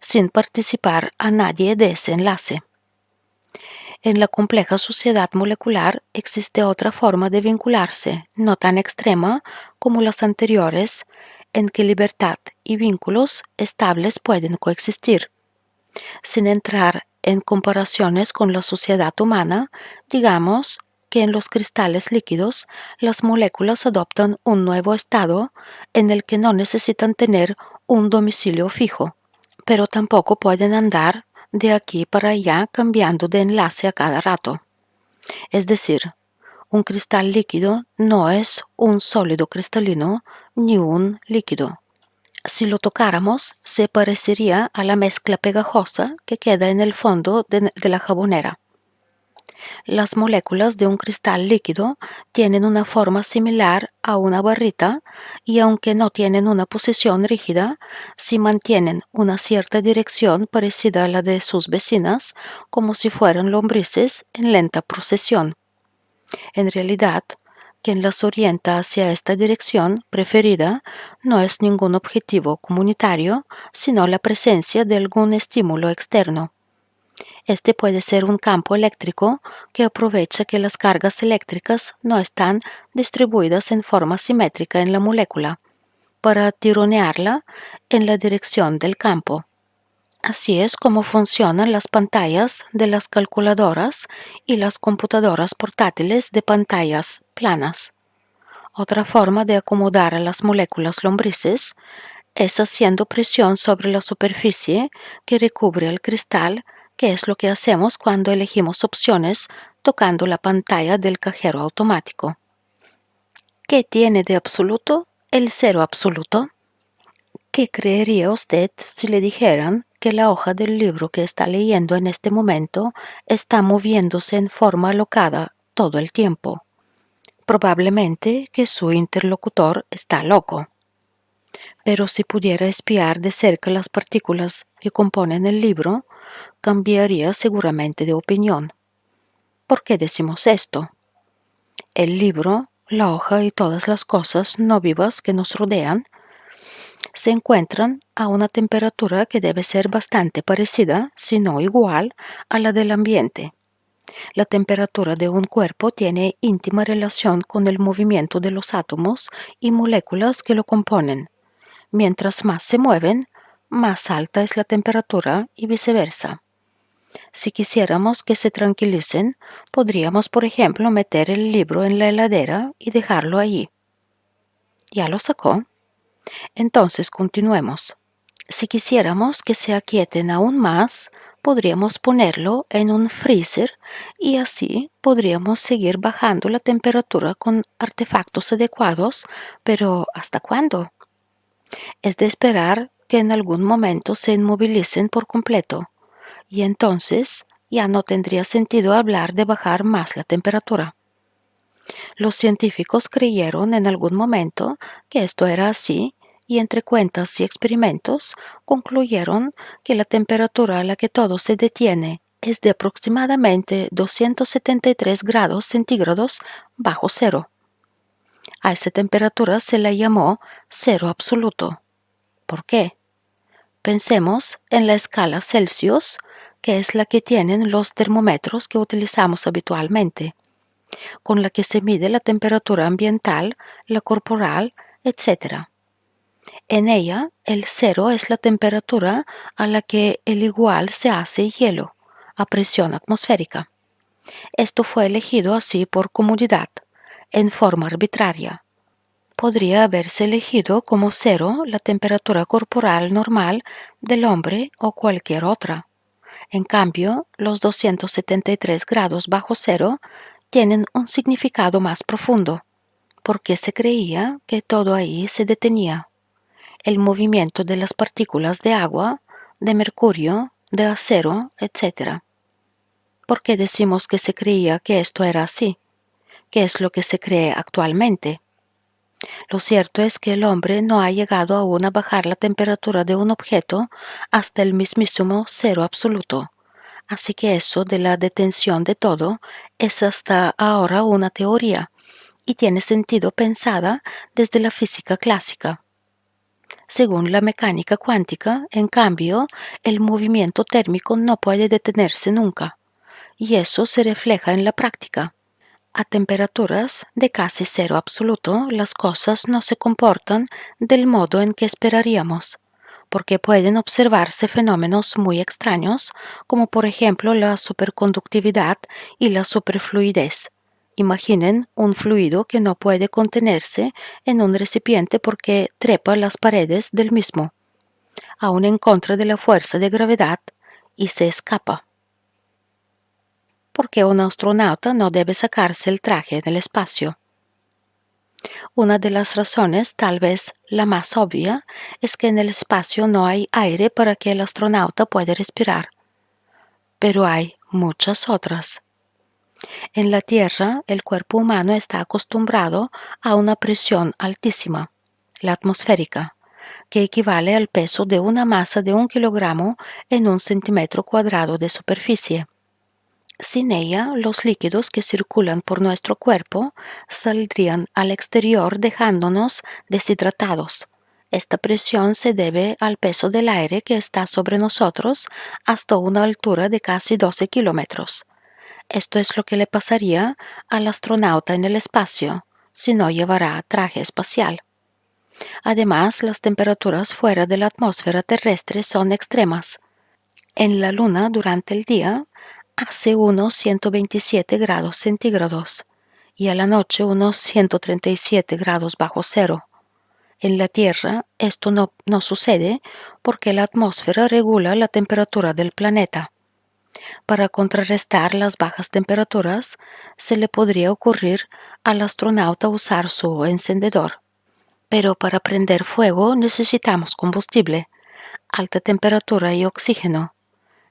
sin participar a nadie de ese enlace. En la compleja sociedad molecular existe otra forma de vincularse, no tan extrema como las anteriores, en que libertad y vínculos estables pueden coexistir. Sin entrar en comparaciones con la sociedad humana, digamos que en los cristales líquidos las moléculas adoptan un nuevo estado en el que no necesitan tener un domicilio fijo, pero tampoco pueden andar de aquí para allá cambiando de enlace a cada rato. Es decir, un cristal líquido no es un sólido cristalino ni un líquido. Si lo tocáramos, se parecería a la mezcla pegajosa que queda en el fondo de la jabonera. Las moléculas de un cristal líquido tienen una forma similar a una barrita y aunque no tienen una posición rígida, sí mantienen una cierta dirección parecida a la de sus vecinas, como si fueran lombrices en lenta procesión. En realidad, quien las orienta hacia esta dirección preferida no es ningún objetivo comunitario, sino la presencia de algún estímulo externo. Este puede ser un campo eléctrico que aprovecha que las cargas eléctricas no están distribuidas en forma simétrica en la molécula, para tironearla en la dirección del campo. Así es como funcionan las pantallas de las calculadoras y las computadoras portátiles de pantallas planas. Otra forma de acomodar a las moléculas lombrices es haciendo presión sobre la superficie que recubre el cristal, que es lo que hacemos cuando elegimos opciones tocando la pantalla del cajero automático. ¿Qué tiene de absoluto el cero absoluto? ¿Qué creería usted si le dijeran que la hoja del libro que está leyendo en este momento está moviéndose en forma alocada todo el tiempo. Probablemente que su interlocutor está loco. Pero si pudiera espiar de cerca las partículas que componen el libro, cambiaría seguramente de opinión. ¿Por qué decimos esto? El libro, la hoja y todas las cosas no vivas que nos rodean se encuentran a una temperatura que debe ser bastante parecida, si no igual, a la del ambiente. La temperatura de un cuerpo tiene íntima relación con el movimiento de los átomos y moléculas que lo componen. Mientras más se mueven, más alta es la temperatura y viceversa. Si quisiéramos que se tranquilicen, podríamos, por ejemplo, meter el libro en la heladera y dejarlo allí. ¿Ya lo sacó? Entonces continuemos. Si quisiéramos que se aquieten aún más, podríamos ponerlo en un freezer y así podríamos seguir bajando la temperatura con artefactos adecuados, pero ¿hasta cuándo? Es de esperar que en algún momento se inmovilicen por completo, y entonces ya no tendría sentido hablar de bajar más la temperatura. Los científicos creyeron en algún momento que esto era así y entre cuentas y experimentos concluyeron que la temperatura a la que todo se detiene es de aproximadamente 273 grados centígrados bajo cero. A esa temperatura se la llamó cero absoluto. ¿Por qué? Pensemos en la escala Celsius, que es la que tienen los termómetros que utilizamos habitualmente, con la que se mide la temperatura ambiental, la corporal, etc. En ella, el cero es la temperatura a la que el igual se hace hielo, a presión atmosférica. Esto fue elegido así por comodidad, en forma arbitraria. Podría haberse elegido como cero la temperatura corporal normal del hombre o cualquier otra. En cambio, los 273 grados bajo cero tienen un significado más profundo, porque se creía que todo ahí se detenía. El movimiento de las partículas de agua, de mercurio, de acero, etc. ¿Por qué decimos que se creía que esto era así? ¿Qué es lo que se cree actualmente? Lo cierto es que el hombre no ha llegado aún a bajar la temperatura de un objeto hasta el mismísimo cero absoluto. Así que eso de la detención de todo es hasta ahora una teoría y tiene sentido pensada desde la física clásica. Según la mecánica cuántica, en cambio, el movimiento térmico no puede detenerse nunca, y eso se refleja en la práctica. A temperaturas de casi cero absoluto, las cosas no se comportan del modo en que esperaríamos, porque pueden observarse fenómenos muy extraños, como por ejemplo la superconductividad y la superfluidez. Imaginen un fluido que no puede contenerse en un recipiente porque trepa las paredes del mismo, aun en contra de la fuerza de gravedad, y se escapa. ¿Por qué un astronauta no debe sacarse el traje en el espacio? Una de las razones, tal vez la más obvia, es que en el espacio no hay aire para que el astronauta pueda respirar. Pero hay muchas otras. En la Tierra, el cuerpo humano está acostumbrado a una presión altísima, la atmosférica, que equivale al peso de una masa de 1 kilogramo en 1 centímetro cuadrado de superficie. Sin ella, los líquidos que circulan por nuestro cuerpo saldrían al exterior dejándonos deshidratados. Esta presión se debe al peso del aire que está sobre nosotros hasta una altura de casi 12 kilómetros. Esto es lo que le pasaría al astronauta en el espacio si no llevara traje espacial. Además, las temperaturas fuera de la atmósfera terrestre son extremas. En la Luna, durante el día, hace unos 127 grados centígrados y a la noche unos 137 grados bajo cero. En la Tierra esto no sucede porque la atmósfera regula la temperatura del planeta. Para contrarrestar las bajas temperaturas, se le podría ocurrir al astronauta usar su encendedor. Pero para prender fuego necesitamos combustible, alta temperatura y oxígeno,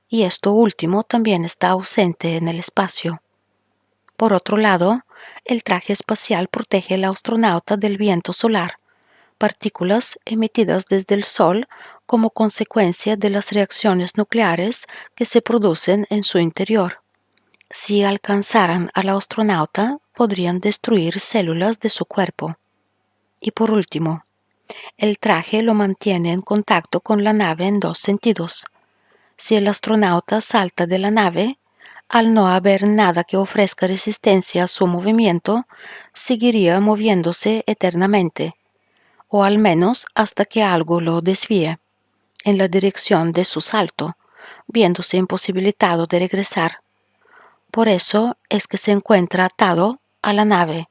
y esto último también está ausente en el espacio. Por otro lado, el traje espacial protege al astronauta del viento solar, partículas emitidas desde el Sol como consecuencia de las reacciones nucleares que se producen en su interior. Si alcanzaran al astronauta, podrían destruir células de su cuerpo. Y por último, el traje lo mantiene en contacto con la nave en dos sentidos. Si el astronauta salta de la nave, al no haber nada que ofrezca resistencia a su movimiento, seguiría moviéndose eternamente, o al menos hasta que algo lo desvíe en la dirección de su salto, viéndose imposibilitado de regresar. Por eso es que se encuentra atado a la nave.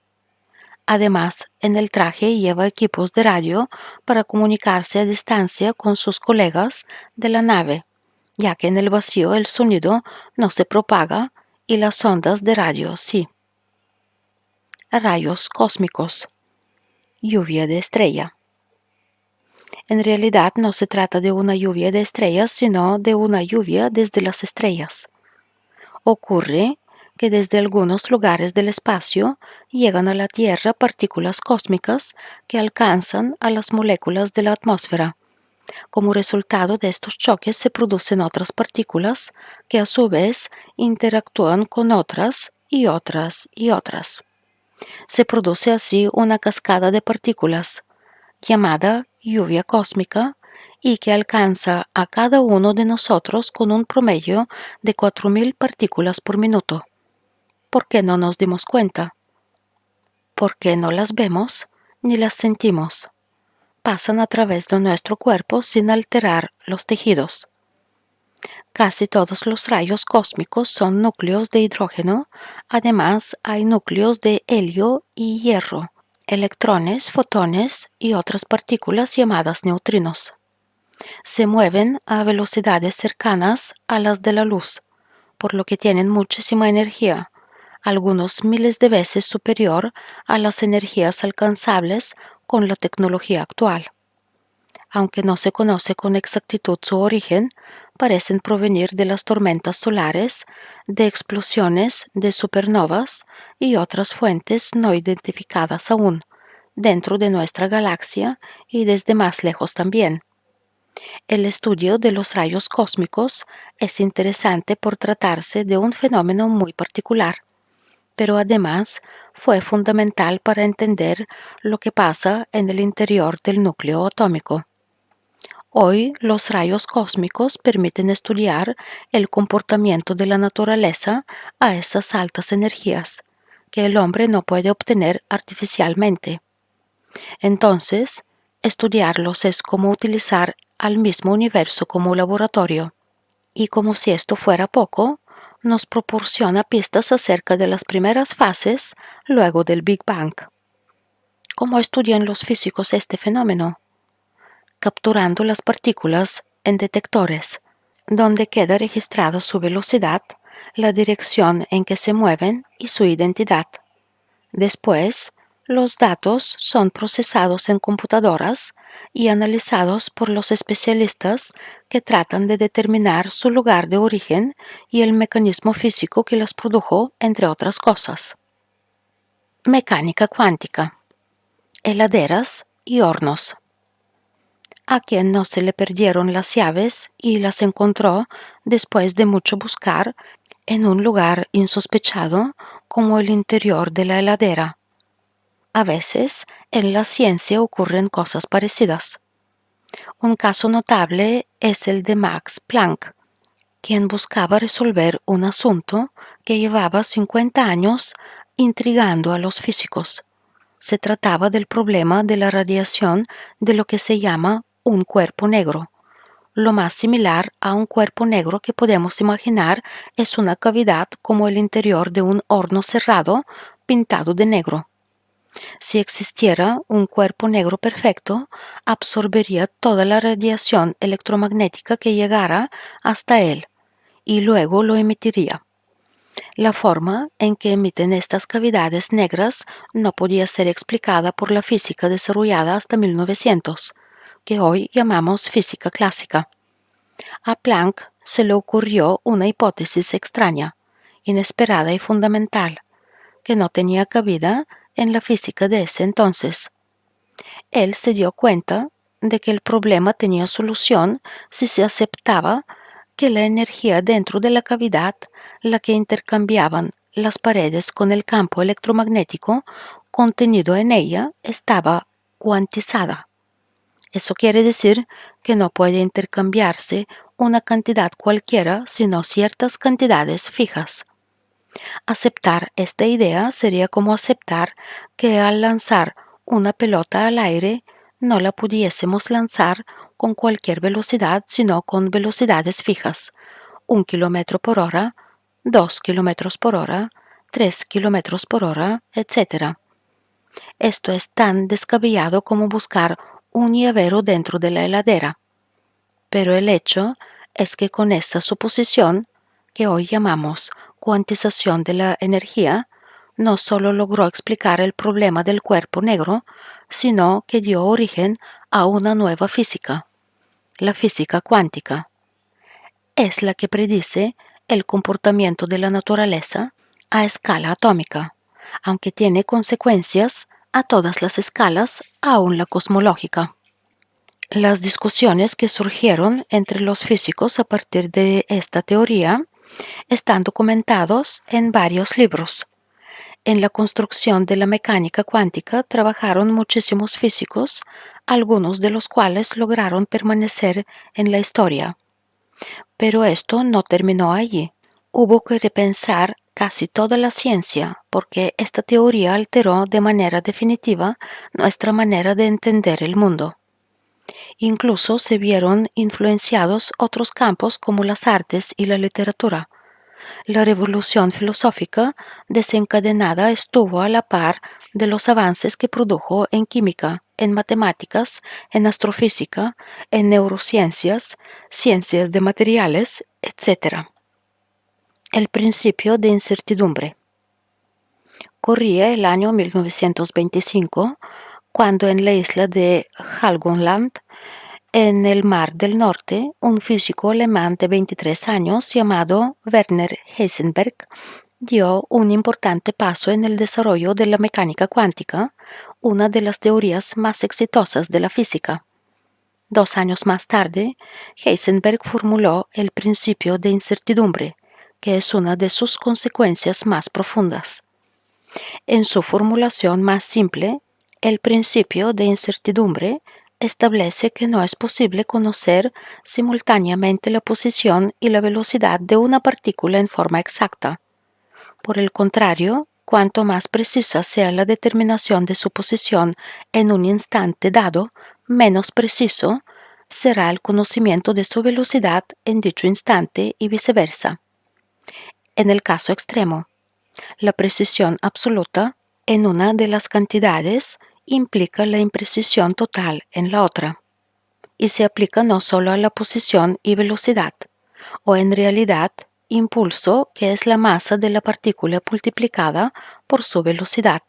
Además, en el traje lleva equipos de radio para comunicarse a distancia con sus colegas de la nave, ya que en el vacío el sonido no se propaga y las ondas de radio sí. Rayos cósmicos. Lluvia de estrella. En realidad no se trata de una lluvia de estrellas, sino de una lluvia desde las estrellas. Ocurre que desde algunos lugares del espacio llegan a la Tierra partículas cósmicas que alcanzan a las moléculas de la atmósfera. Como resultado de estos choques se producen otras partículas que a su vez interactúan con otras y otras y otras. Se produce así una cascada de partículas, llamada lluvia cósmica, y que alcanza a cada uno de nosotros con un promedio de 4.000 partículas por minuto. ¿Por qué no nos dimos cuenta? Porque no las vemos ni las sentimos. Pasan a través de nuestro cuerpo sin alterar los tejidos. Casi todos los rayos cósmicos son núcleos de hidrógeno, además hay núcleos de helio y hierro, electrones, fotones y otras partículas llamadas neutrinos. Se mueven a velocidades cercanas a las de la luz, por lo que tienen muchísima energía, algunos miles de veces superior a las energías alcanzables con la tecnología actual. Aunque no se conoce con exactitud su origen, parecen provenir de las tormentas solares, de explosiones de supernovas y otras fuentes no identificadas aún, dentro de nuestra galaxia y desde más lejos también. El estudio de los rayos cósmicos es interesante por tratarse de un fenómeno muy particular, pero además fue fundamental para entender lo que pasa en el interior del núcleo atómico. Hoy los rayos cósmicos permiten estudiar el comportamiento de la naturaleza a esas altas energías, que el hombre no puede obtener artificialmente. Entonces, estudiarlos es como utilizar al mismo universo como laboratorio. Y como si esto fuera poco, nos proporciona pistas acerca de las primeras fases luego del Big Bang. ¿Cómo estudian los físicos este fenómeno? Capturando las partículas en detectores, donde queda registrada su velocidad, la dirección en que se mueven y su identidad. Después, los datos son procesados en computadoras y analizados por los especialistas que tratan de determinar su lugar de origen y el mecanismo físico que las produjo, entre otras cosas. Mecánica cuántica. Heladeras y hornos. A quien no se le perdieron las llaves y las encontró después de mucho buscar en un lugar insospechado como el interior de la heladera. A veces en la ciencia ocurren cosas parecidas. Un caso notable es el de Max Planck, quien buscaba resolver un asunto que llevaba 50 años intrigando a los físicos. Se trataba del problema de la radiación de lo que se llama un cuerpo negro. Lo más similar a un cuerpo negro que podemos imaginar es una cavidad como el interior de un horno cerrado pintado de negro. Si existiera un cuerpo negro perfecto, absorbería toda la radiación electromagnética que llegara hasta él y luego lo emitiría. La forma en que emiten estas cavidades negras no podía ser explicada por la física desarrollada hasta 1900, que hoy llamamos física clásica. A Planck se le ocurrió una hipótesis extraña, inesperada y fundamental, que no tenía cabida en la física de ese entonces. Él se dio cuenta de que el problema tenía solución si se aceptaba que la energía dentro de la cavidad, la que intercambiaban las paredes con el campo electromagnético contenido en ella, estaba cuantizada. Eso quiere decir que no puede intercambiarse una cantidad cualquiera, sino ciertas cantidades fijas. Aceptar esta idea sería como aceptar que al lanzar una pelota al aire no la pudiésemos lanzar con cualquier velocidad, sino con velocidades fijas: 1 km/h, 2 km/h, 3 km/h, etc. Esto es tan descabellado como buscar un llavero dentro de la heladera. Pero el hecho es que con esta suposición, que hoy llamamos cuantización de la energía, no solo logró explicar el problema del cuerpo negro, sino que dio origen a una nueva física, la física cuántica. Es la que predice el comportamiento de la naturaleza a escala atómica, aunque tiene consecuencias a todas las escalas, aun la cosmológica. Las discusiones que surgieron entre los físicos a partir de esta teoría están documentados en varios libros. En la construcción de la mecánica cuántica trabajaron muchísimos físicos, algunos de los cuales lograron permanecer en la historia. Pero esto no terminó allí. Hubo que repensar casi toda la ciencia porque esta teoría alteró de manera definitiva nuestra manera de entender el mundo. Incluso se vieron influenciados otros campos como las artes y la literatura. La revolución filosófica desencadenada estuvo a la par de los avances que produjo en química, en matemáticas, en astrofísica, en neurociencias, ciencias de materiales, etc. El principio de incertidumbre. Corría el año 1925, cuando en la isla de Helgoland, en el Mar del Norte, un físico alemán de 23 años llamado Werner Heisenberg dio un importante paso en el desarrollo de la mecánica cuántica, una de las teorías más exitosas de la física. 2 años más tarde, Heisenberg formuló el principio de incertidumbre, que es una de sus consecuencias más profundas. En su formulación más simple, el principio de incertidumbre establece que no es posible conocer simultáneamente la posición y la velocidad de una partícula en forma exacta. Por el contrario, cuanto más precisa sea la determinación de su posición en un instante dado, menos preciso será el conocimiento de su velocidad en dicho instante y viceversa. En el caso extremo, la precisión absoluta en una de las cantidades implica la imprecisión total en la otra, y se aplica no solo a la posición y velocidad, o en realidad impulso, que es la masa de la partícula multiplicada por su velocidad,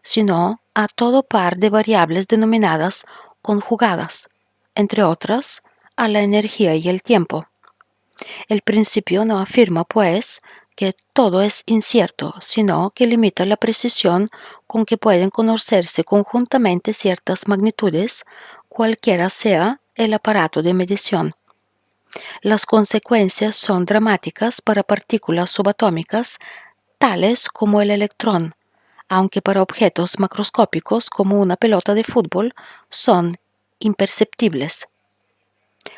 sino a todo par de variables denominadas conjugadas, entre otras, a la energía y el tiempo. El principio no afirma, pues, que todo es incierto, sino que limita la precisión con que pueden conocerse conjuntamente ciertas magnitudes, cualquiera sea el aparato de medición. Las consecuencias son dramáticas para partículas subatómicas, tales como el electrón, aunque para objetos macroscópicos como una pelota de fútbol son imperceptibles.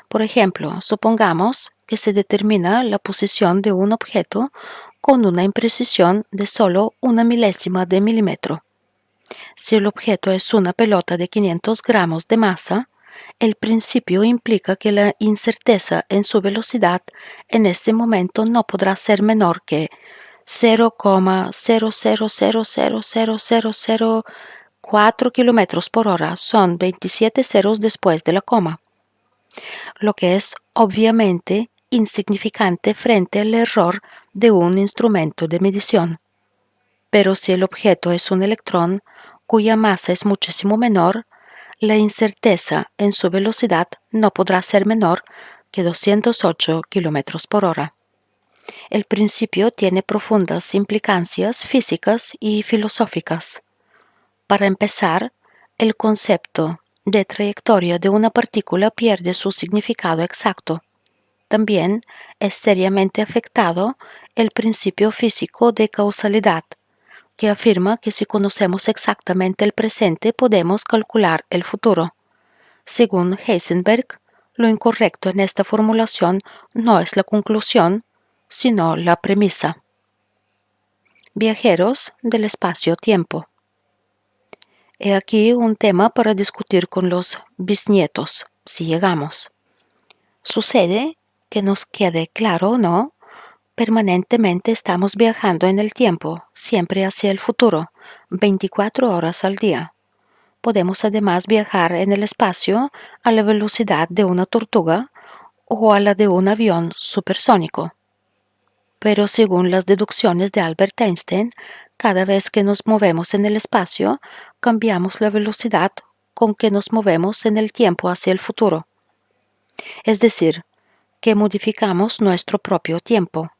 Por ejemplo, supongamos que se determina la posición de un objeto con una imprecisión de solo 1 milésima de milímetro. Si el objeto es una pelota de 500 gramos de masa, el principio implica que la incerteza en su velocidad en ese momento no podrá ser menor que 0,00000004 km/h, son 27 ceros después de la coma, lo que es obviamente insignificante frente al error de un instrumento de medición. Pero si el objeto es un electrón, cuya masa es muchísimo menor, la incerteza en su velocidad no podrá ser menor que 208 kilómetros por hora. El principio tiene profundas implicancias físicas y filosóficas. Para empezar, el concepto de trayectoria de una partícula pierde su significado exacto. También es seriamente afectado el principio físico de causalidad, que afirma que si conocemos exactamente el presente podemos calcular el futuro. Según Heisenberg, lo incorrecto en esta formulación no es la conclusión, sino la premisa. Viajeros del espacio-tiempo. He aquí un tema para discutir con los bisnietos, si llegamos. Sucede que nos quede claro o no, permanentemente estamos viajando en el tiempo, siempre hacia el futuro, 24 horas al día. Podemos además viajar en el espacio a la velocidad de una tortuga o a la de un avión supersónico. Pero según las deducciones de Albert Einstein, cada vez que nos movemos en el espacio, cambiamos la velocidad con que nos movemos en el tiempo hacia el futuro. Es decir, que modificamos nuestro propio tiempo.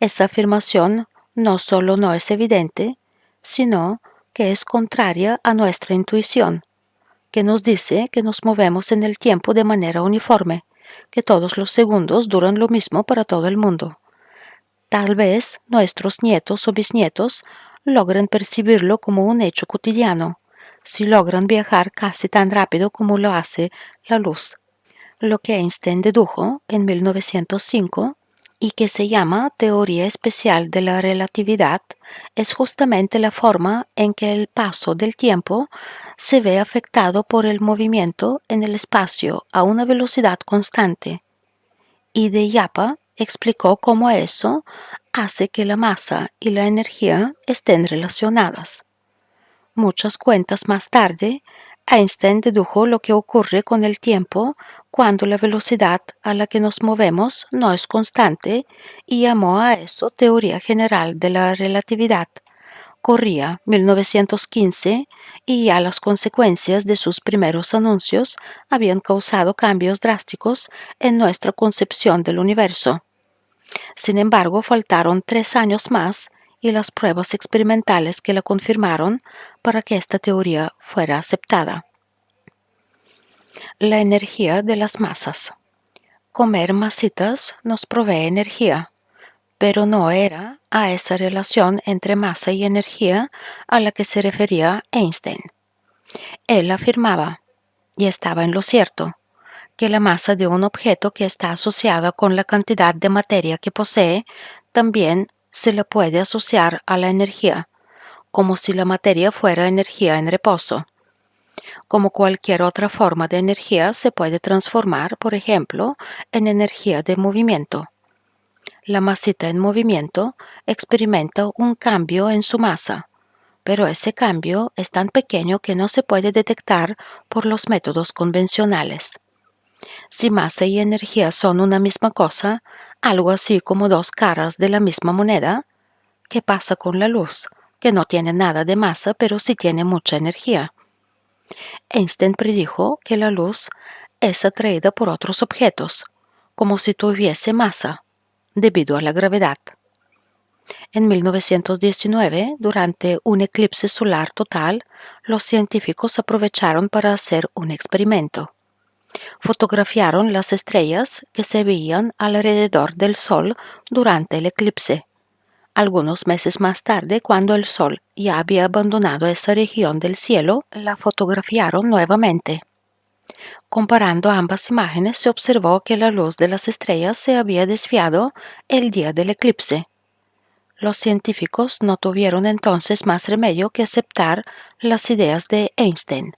Esta afirmación no solo no es evidente, sino que es contraria a nuestra intuición, que nos dice que nos movemos en el tiempo de manera uniforme, que todos los segundos duran lo mismo para todo el mundo. Tal vez nuestros nietos o bisnietos logren percibirlo como un hecho cotidiano, si logran viajar casi tan rápido como lo hace la luz. Lo que Einstein dedujo en 1905 y que se llama teoría especial de la relatividad es justamente la forma en que el paso del tiempo se ve afectado por el movimiento en el espacio a una velocidad constante. Y de Yapa explicó cómo eso hace que la masa y la energía estén relacionadas. Muchas cuentas más tarde, Einstein dedujo lo que ocurre con el tiempo cuando la velocidad a la que nos movemos no es constante y llamó a eso teoría general de la relatividad. Corría 1915 y ya las consecuencias de sus primeros anuncios habían causado cambios drásticos en nuestra concepción del universo. Sin embargo, faltaron 3 años más y las pruebas experimentales que la confirmaron para que esta teoría fuera aceptada. La energía de las masas. Comer masitas nos provee energía, pero no era a esa relación entre masa y energía a la que se refería Einstein. Él afirmaba, y estaba en lo cierto, que la masa de un objeto que está asociada con la cantidad de materia que posee también se le puede asociar a la energía, como si la materia fuera energía en reposo. Como cualquier otra forma de energía se puede transformar, por ejemplo, en energía de movimiento. La masita en movimiento experimenta un cambio en su masa, pero ese cambio es tan pequeño que no se puede detectar por los métodos convencionales. Si masa y energía son una misma cosa, algo así como dos caras de la misma moneda, ¿qué pasa con la luz, que no tiene nada de masa pero sí tiene mucha energía? Einstein predijo que la luz es atraída por otros objetos, como si tuviese masa, debido a la gravedad. En 1919, durante un eclipse solar total, los científicos aprovecharon para hacer un experimento. Fotografiaron las estrellas que se veían alrededor del Sol durante el eclipse. Algunos meses más tarde, cuando el Sol ya había abandonado esa región del cielo, la fotografiaron nuevamente. Comparando ambas imágenes, se observó que la luz de las estrellas se había desviado el día del eclipse. Los científicos no tuvieron entonces más remedio que aceptar las ideas de Einstein.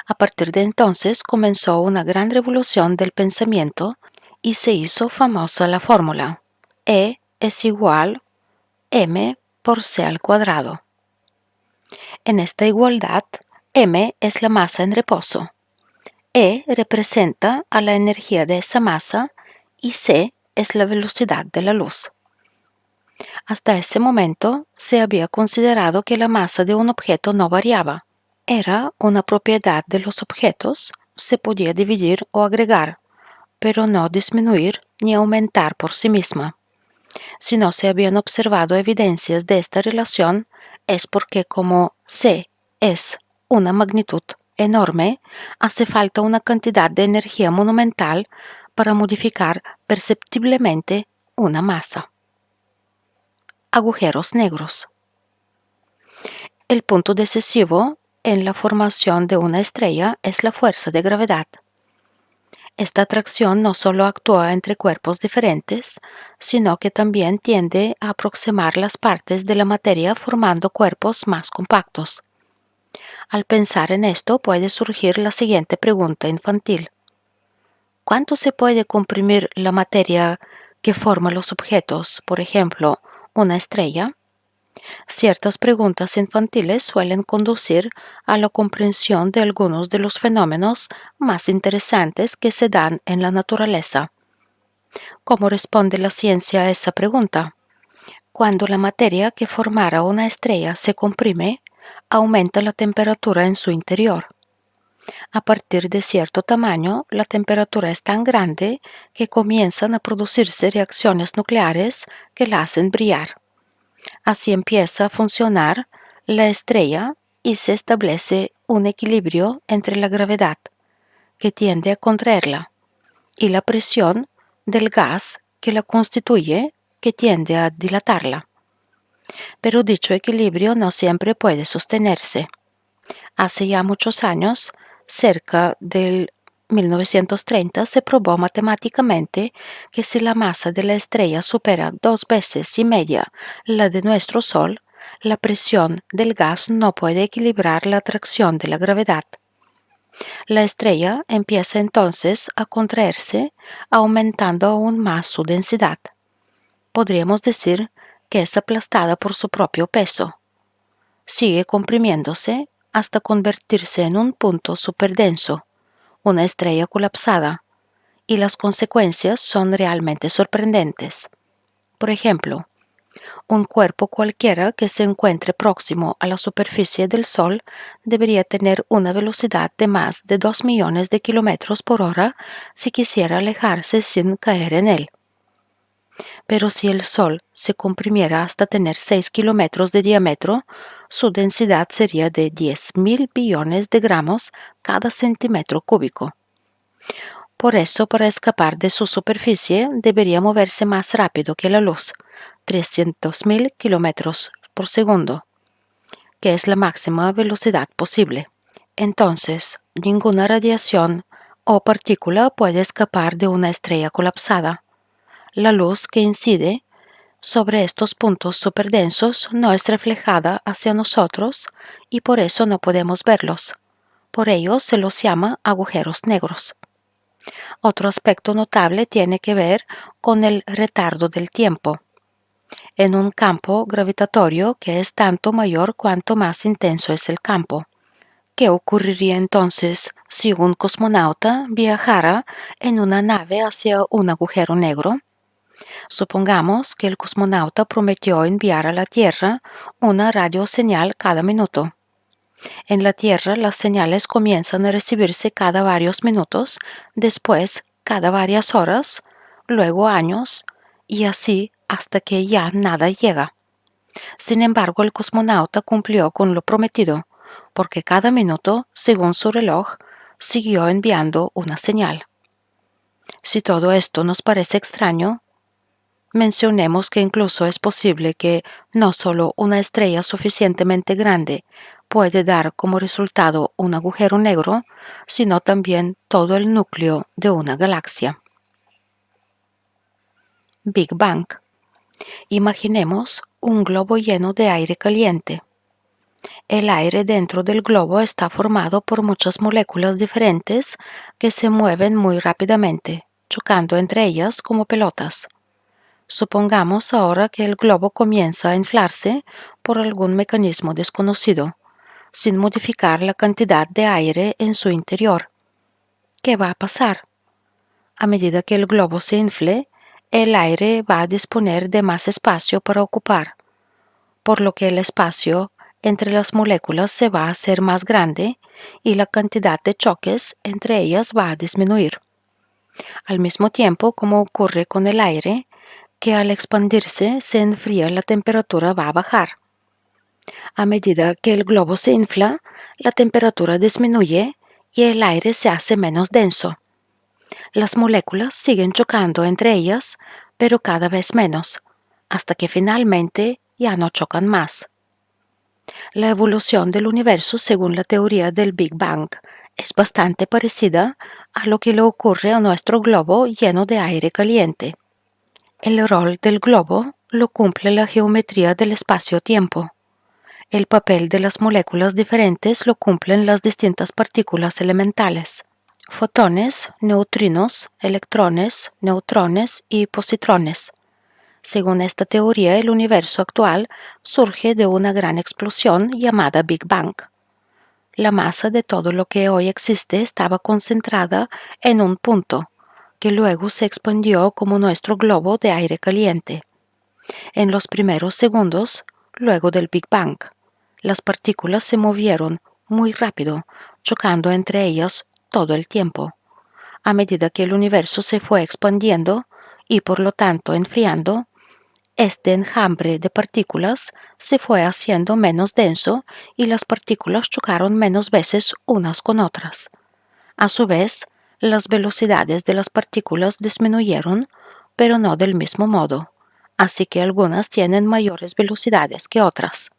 A partir de entonces comenzó una gran revolución del pensamiento y se hizo famosa la fórmula E es igual m por c al cuadrado. En esta igualdad, m es la masa en reposo, E representa a la energía de esa masa y c es la velocidad de la luz. Hasta ese momento se había considerado que la masa de un objeto no variaba. Era una propiedad de los objetos, se podía dividir o agregar, pero no disminuir ni aumentar por sí misma. Si no se habían observado evidencias de esta relación, es porque como C es una magnitud enorme, hace falta una cantidad de energía monumental para modificar perceptiblemente una masa. Agujeros negros. El punto decisivo en la formación de una estrella es la fuerza de gravedad. Esta atracción no solo actúa entre cuerpos diferentes, sino que también tiende a aproximar las partes de la materia formando cuerpos más compactos. Al pensar en esto puede surgir la siguiente pregunta infantil. ¿Cuánto se puede comprimir la materia que forma los objetos, por ejemplo, una estrella? Ciertas preguntas infantiles suelen conducir a la comprensión de algunos de los fenómenos más interesantes que se dan en la naturaleza. ¿Cómo responde la ciencia a esa pregunta? Cuando la materia que formara una estrella se comprime, aumenta la temperatura en su interior. A partir de cierto tamaño, la temperatura es tan grande que comienzan a producirse reacciones nucleares que la hacen brillar. Así empieza a funcionar la estrella y se establece un equilibrio entre la gravedad, que tiende a contraerla, y la presión del gas que la constituye, que tiende a dilatarla. Pero dicho equilibrio no siempre puede sostenerse. Hace ya muchos años, cerca del 1930, se probó matemáticamente que si la masa de la estrella supera 2,5 veces la de nuestro Sol, la presión del gas no puede equilibrar la atracción de la gravedad. La estrella empieza entonces a contraerse, aumentando aún más su densidad. Podríamos decir que es aplastada por su propio peso. Sigue comprimiéndose hasta convertirse en un punto superdenso, una estrella colapsada, y las consecuencias son realmente sorprendentes. Por ejemplo, un cuerpo cualquiera que se encuentre próximo a la superficie del Sol debería tener una velocidad de más de 2 millones de kilómetros por hora si quisiera alejarse sin caer en él. Pero si el Sol se comprimiera hasta tener 6 kilómetros de diámetro, su densidad sería de 10.000 billones de gramos cada centímetro cúbico. Por eso, para escapar de su superficie, debería moverse más rápido que la luz, 300.000 kilómetros por segundo, que es la máxima velocidad posible. Entonces, ninguna radiación o partícula puede escapar de una estrella colapsada. La luz que incide sobre estos puntos superdensos no es reflejada hacia nosotros y por eso no podemos verlos. Por ello se los llama agujeros negros. Otro aspecto notable tiene que ver con el retardo del tiempo. En un campo gravitatorio que es tanto mayor cuanto más intenso es el campo. ¿Qué ocurriría entonces si un cosmonauta viajara en una nave hacia un agujero negro? Supongamos que el cosmonauta prometió enviar a la Tierra una radioseñal cada minuto. En la Tierra las señales comienzan a recibirse cada varios minutos, después cada varias horas, luego años, y así hasta que ya nada llega. Sin embargo, el cosmonauta cumplió con lo prometido, porque cada minuto, según su reloj, siguió enviando una señal. Si todo esto nos parece extraño, mencionemos que incluso es posible que no solo una estrella suficientemente grande puede dar como resultado un agujero negro, sino también todo el núcleo de una galaxia. Big Bang. Imaginemos un globo lleno de aire caliente. El aire dentro del globo está formado por muchas moléculas diferentes que se mueven muy rápidamente, chocando entre ellas como pelotas. Supongamos ahora que el globo comienza a inflarse por algún mecanismo desconocido, sin modificar la cantidad de aire en su interior. ¿Qué va a pasar? A medida que el globo se infle, el aire va a disponer de más espacio para ocupar, por lo que el espacio entre las moléculas se va a hacer más grande y la cantidad de choques entre ellas va a disminuir. Al mismo tiempo, como ocurre con el aire, que al expandirse se enfría, la temperatura va a bajar. A medida que el globo se infla, la temperatura disminuye y el aire se hace menos denso. Las moléculas siguen chocando entre ellas, pero cada vez menos, hasta que finalmente ya no chocan más. La evolución del universo, según la teoría del Big Bang, es bastante parecida a lo que le ocurre a nuestro globo lleno de aire caliente. El rol del globo lo cumple la geometría del espacio-tiempo. El papel de las moléculas diferentes lo cumplen las distintas partículas elementales: fotones, neutrinos, electrones, neutrones y positrones. Según esta teoría, el universo actual surge de una gran explosión llamada Big Bang. La masa de todo lo que hoy existe estaba concentrada en un punto, que luego se expandió como nuestro globo de aire caliente. En los primeros segundos, luego del Big Bang, las partículas se movieron muy rápido, chocando entre ellas todo el tiempo. A medida que el universo se fue expandiendo y por lo tanto enfriando, este enjambre de partículas se fue haciendo menos denso y las partículas chocaron menos veces unas con otras. A su vez, las velocidades de las partículas disminuyeron, pero no del mismo modo, así que algunas tienen mayores velocidades que otras.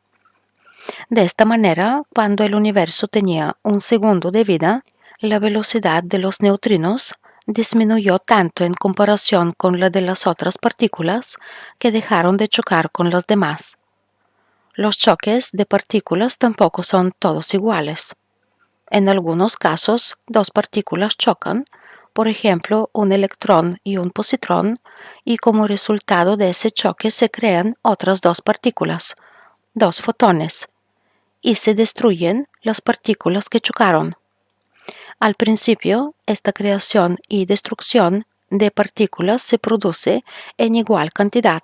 De esta manera, cuando el universo tenía un segundo de vida, la velocidad de los neutrinos disminuyó tanto en comparación con la de las otras partículas que dejaron de chocar con las demás. Los choques de partículas tampoco son todos iguales. En algunos casos, dos partículas chocan, por ejemplo, un electrón y un positrón, y como resultado de ese choque se crean otras dos partículas, dos fotones, y se destruyen las partículas que chocaron. Al principio, esta creación y destrucción de partículas se produce en igual cantidad,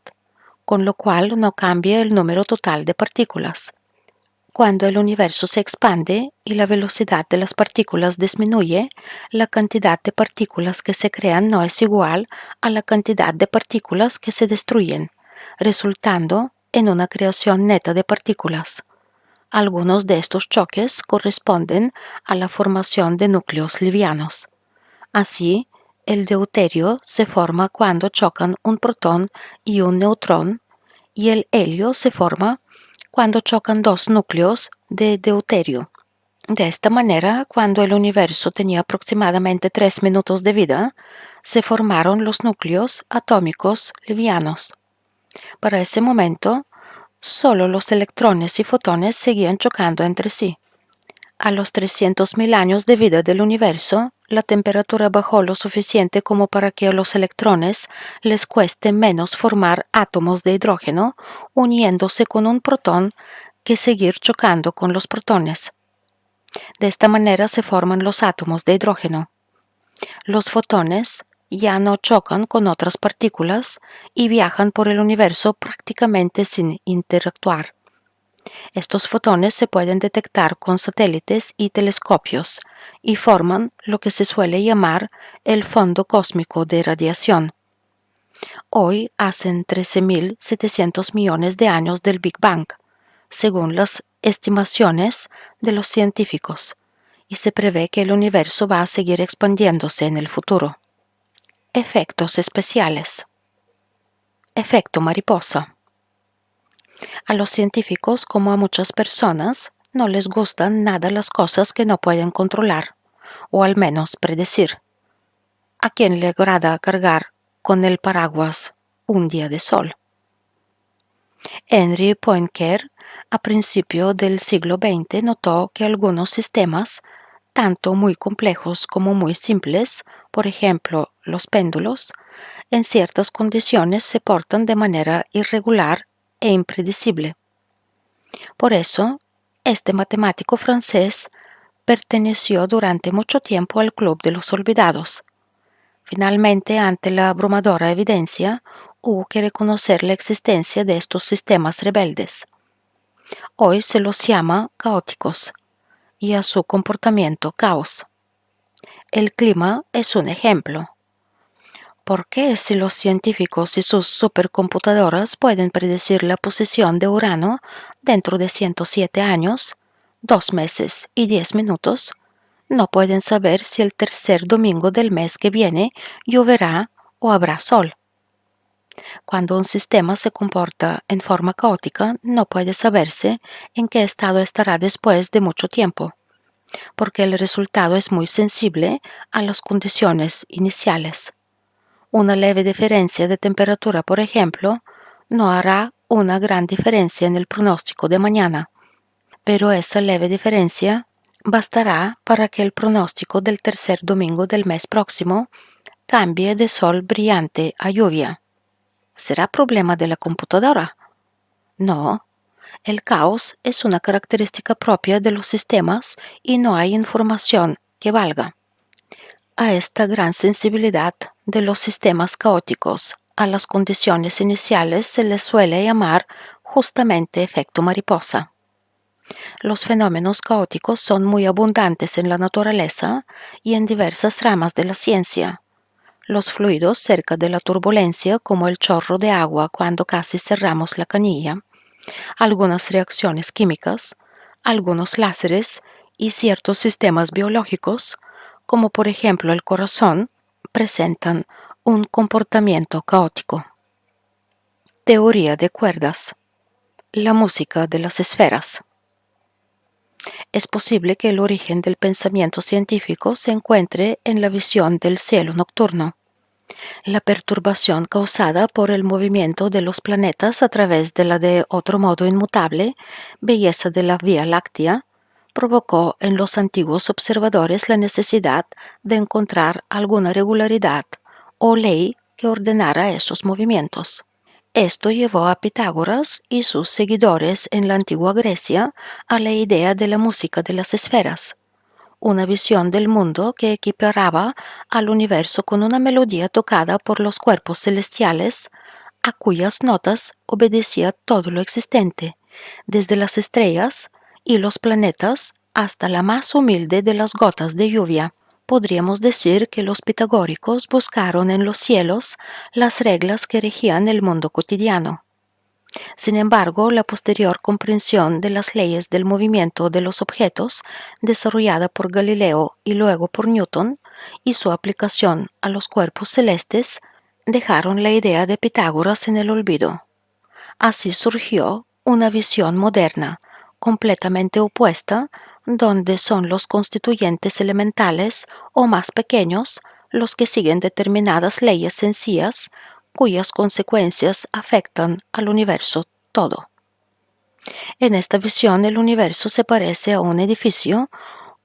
con lo cual no cambia el número total de partículas. Cuando el universo se expande y la velocidad de las partículas disminuye, la cantidad de partículas que se crean no es igual a la cantidad de partículas que se destruyen, resultando en una creación neta de partículas. Algunos de estos choques corresponden a la formación de núcleos livianos. Así, el deuterio se forma cuando chocan un protón y un neutrón, y el helio se forma cuando chocan dos núcleos de deuterio. De esta manera, cuando el universo tenía aproximadamente 3 minutos de vida, se formaron los núcleos atómicos livianos. Para ese momento, solo los electrones y fotones seguían chocando entre sí. A los 300.000 años de vida del universo, la temperatura bajó lo suficiente como para que a los electrones les cueste menos formar átomos de hidrógeno uniéndose con un protón que seguir chocando con los protones. De esta manera se forman los átomos de hidrógeno. Los fotones ya no chocan con otras partículas y viajan por el universo prácticamente sin interactuar. Estos fotones se pueden detectar con satélites y telescopios y forman lo que se suele llamar el fondo cósmico de radiación. Hoy hacen 13.700 millones de años del Big Bang, según las estimaciones de los científicos, y se prevé que el universo va a seguir expandiéndose en el futuro. Efectos especiales. Efecto mariposa. A los científicos, como a muchas personas, no les gustan nada las cosas que no pueden controlar, o al menos predecir. ¿A quién le agrada cargar con el paraguas un día de sol? Henry Poincaré, a principios del siglo XX, notó que algunos sistemas, tanto muy complejos como muy simples, por ejemplo, los péndulos, en ciertas condiciones se portan de manera irregular e impredecible. Por eso, este matemático francés perteneció durante mucho tiempo al Club de los Olvidados. Finalmente, ante la abrumadora evidencia, hubo que reconocer la existencia de estos sistemas rebeldes. Hoy se los llama caóticos y a su comportamiento caos. El clima es un ejemplo. ¿Por qué si los científicos y sus supercomputadoras pueden predecir la posición de Urano dentro de 107 años, 2 meses y 10 minutos, no pueden saber si el tercer domingo del mes que viene lloverá o habrá sol? Cuando un sistema se comporta en forma caótica, no puede saberse en qué estado estará después de mucho tiempo, porque el resultado es muy sensible a las condiciones iniciales. Una leve diferencia de temperatura, por ejemplo, no hará una gran diferencia en el pronóstico de mañana, pero esa leve diferencia bastará para que el pronóstico del tercer domingo del mes próximo cambie de sol brillante a lluvia. ¿Será problema de la computadora? No, el caos es una característica propia de los sistemas y no hay información que valga. A esta gran sensibilidad de los sistemas caóticos a las condiciones iniciales se les suele llamar justamente efecto mariposa. Los fenómenos caóticos son muy abundantes en la naturaleza y en diversas ramas de la ciencia. Los fluidos cerca de la turbulencia, como el chorro de agua cuando casi cerramos la canilla, algunas reacciones químicas, algunos láseres y ciertos sistemas biológicos, como por ejemplo el corazón, presentan un comportamiento caótico. Teoría de cuerdas. La música de las esferas. Es posible que el origen del pensamiento científico se encuentre en la visión del cielo nocturno. La perturbación causada por el movimiento de los planetas a través de la de otro modo inmutable belleza de la Vía Láctea provocó en los antiguos observadores la necesidad de encontrar alguna regularidad o ley que ordenara esos movimientos. Esto llevó a Pitágoras y sus seguidores en la antigua Grecia a la idea de la música de las esferas, una visión del mundo que equiparaba al universo con una melodía tocada por los cuerpos celestiales, a cuyas notas obedecía todo lo existente, desde las estrellas y los planetas hasta la más humilde de las gotas de lluvia. Podríamos decir que los pitagóricos buscaron en los cielos las reglas que regían el mundo cotidiano. Sin embargo, la posterior comprensión de las leyes del movimiento de los objetos, desarrollada por Galileo y luego por Newton, y su aplicación a los cuerpos celestes, dejaron la idea de Pitágoras en el olvido. Así surgió una visión moderna, completamente opuesta, donde son los constituyentes elementales o más pequeños los que siguen determinadas leyes sencillas cuyas consecuencias afectan al universo todo. En esta visión el universo se parece a un edificio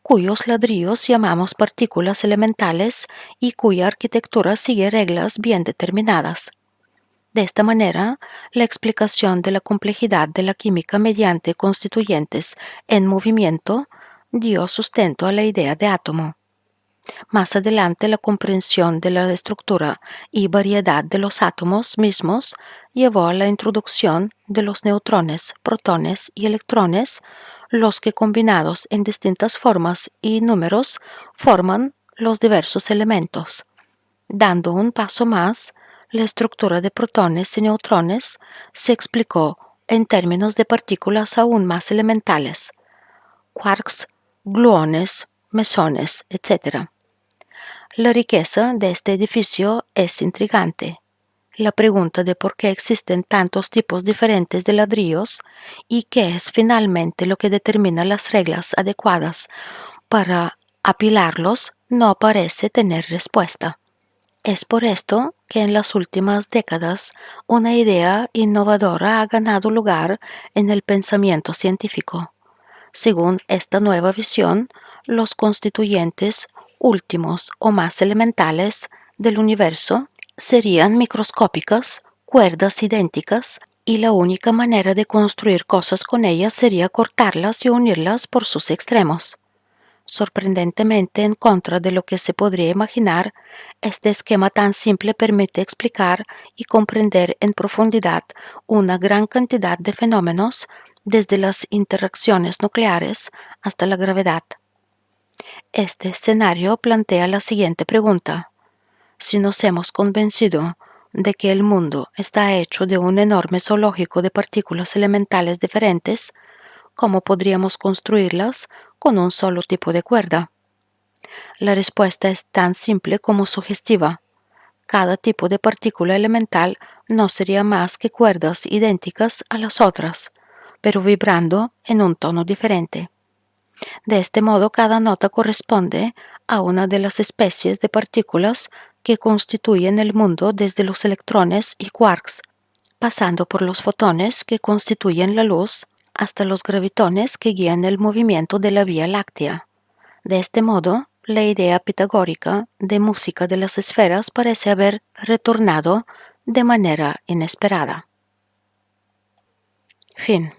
cuyos ladrillos llamamos partículas elementales y cuya arquitectura sigue reglas bien determinadas. De esta manera, la explicación de la complejidad de la química mediante constituyentes en movimiento dio sustento a la idea de átomo. Más adelante, la comprensión de la estructura y variedad de los átomos mismos llevó a la introducción de los neutrones, protones y electrones, los que combinados en distintas formas y números forman los diversos elementos. Dando un paso más, la estructura de protones y neutrones se explicó en términos de partículas aún más elementales, quarks, gluones, mesones, etc. La riqueza de este edificio es intrigante. La pregunta de por qué existen tantos tipos diferentes de ladrillos y qué es finalmente lo que determina las reglas adecuadas para apilarlos no parece tener respuesta. Es por esto que en las últimas décadas una idea innovadora ha ganado lugar en el pensamiento científico. Según esta nueva visión, los constituyentes últimos o más elementales del universo serían microscópicas, cuerdas idénticas, y la única manera de construir cosas con ellas sería cortarlas y unirlas por sus extremos. Sorprendentemente, en contra de lo que se podría imaginar, este esquema tan simple permite explicar y comprender en profundidad una gran cantidad de fenómenos, desde las interacciones nucleares hasta la gravedad. Este escenario plantea la siguiente pregunta: Si nos hemos convencido de que el mundo está hecho de un enorme zoológico de partículas elementales diferentes, ¿cómo podríamos construirlas con un solo tipo de cuerda? La respuesta es tan simple como sugestiva. Cada tipo de partícula elemental no sería más que cuerdas idénticas a las otras, pero vibrando en un tono diferente. De este modo, cada nota corresponde a una de las especies de partículas que constituyen el mundo, desde los electrones y quarks, pasando por los fotones que constituyen la luz, hasta los gravitones que guían el movimiento de la Vía Láctea. De este modo, la idea pitagórica de música de las esferas parece haber retornado de manera inesperada. Fin.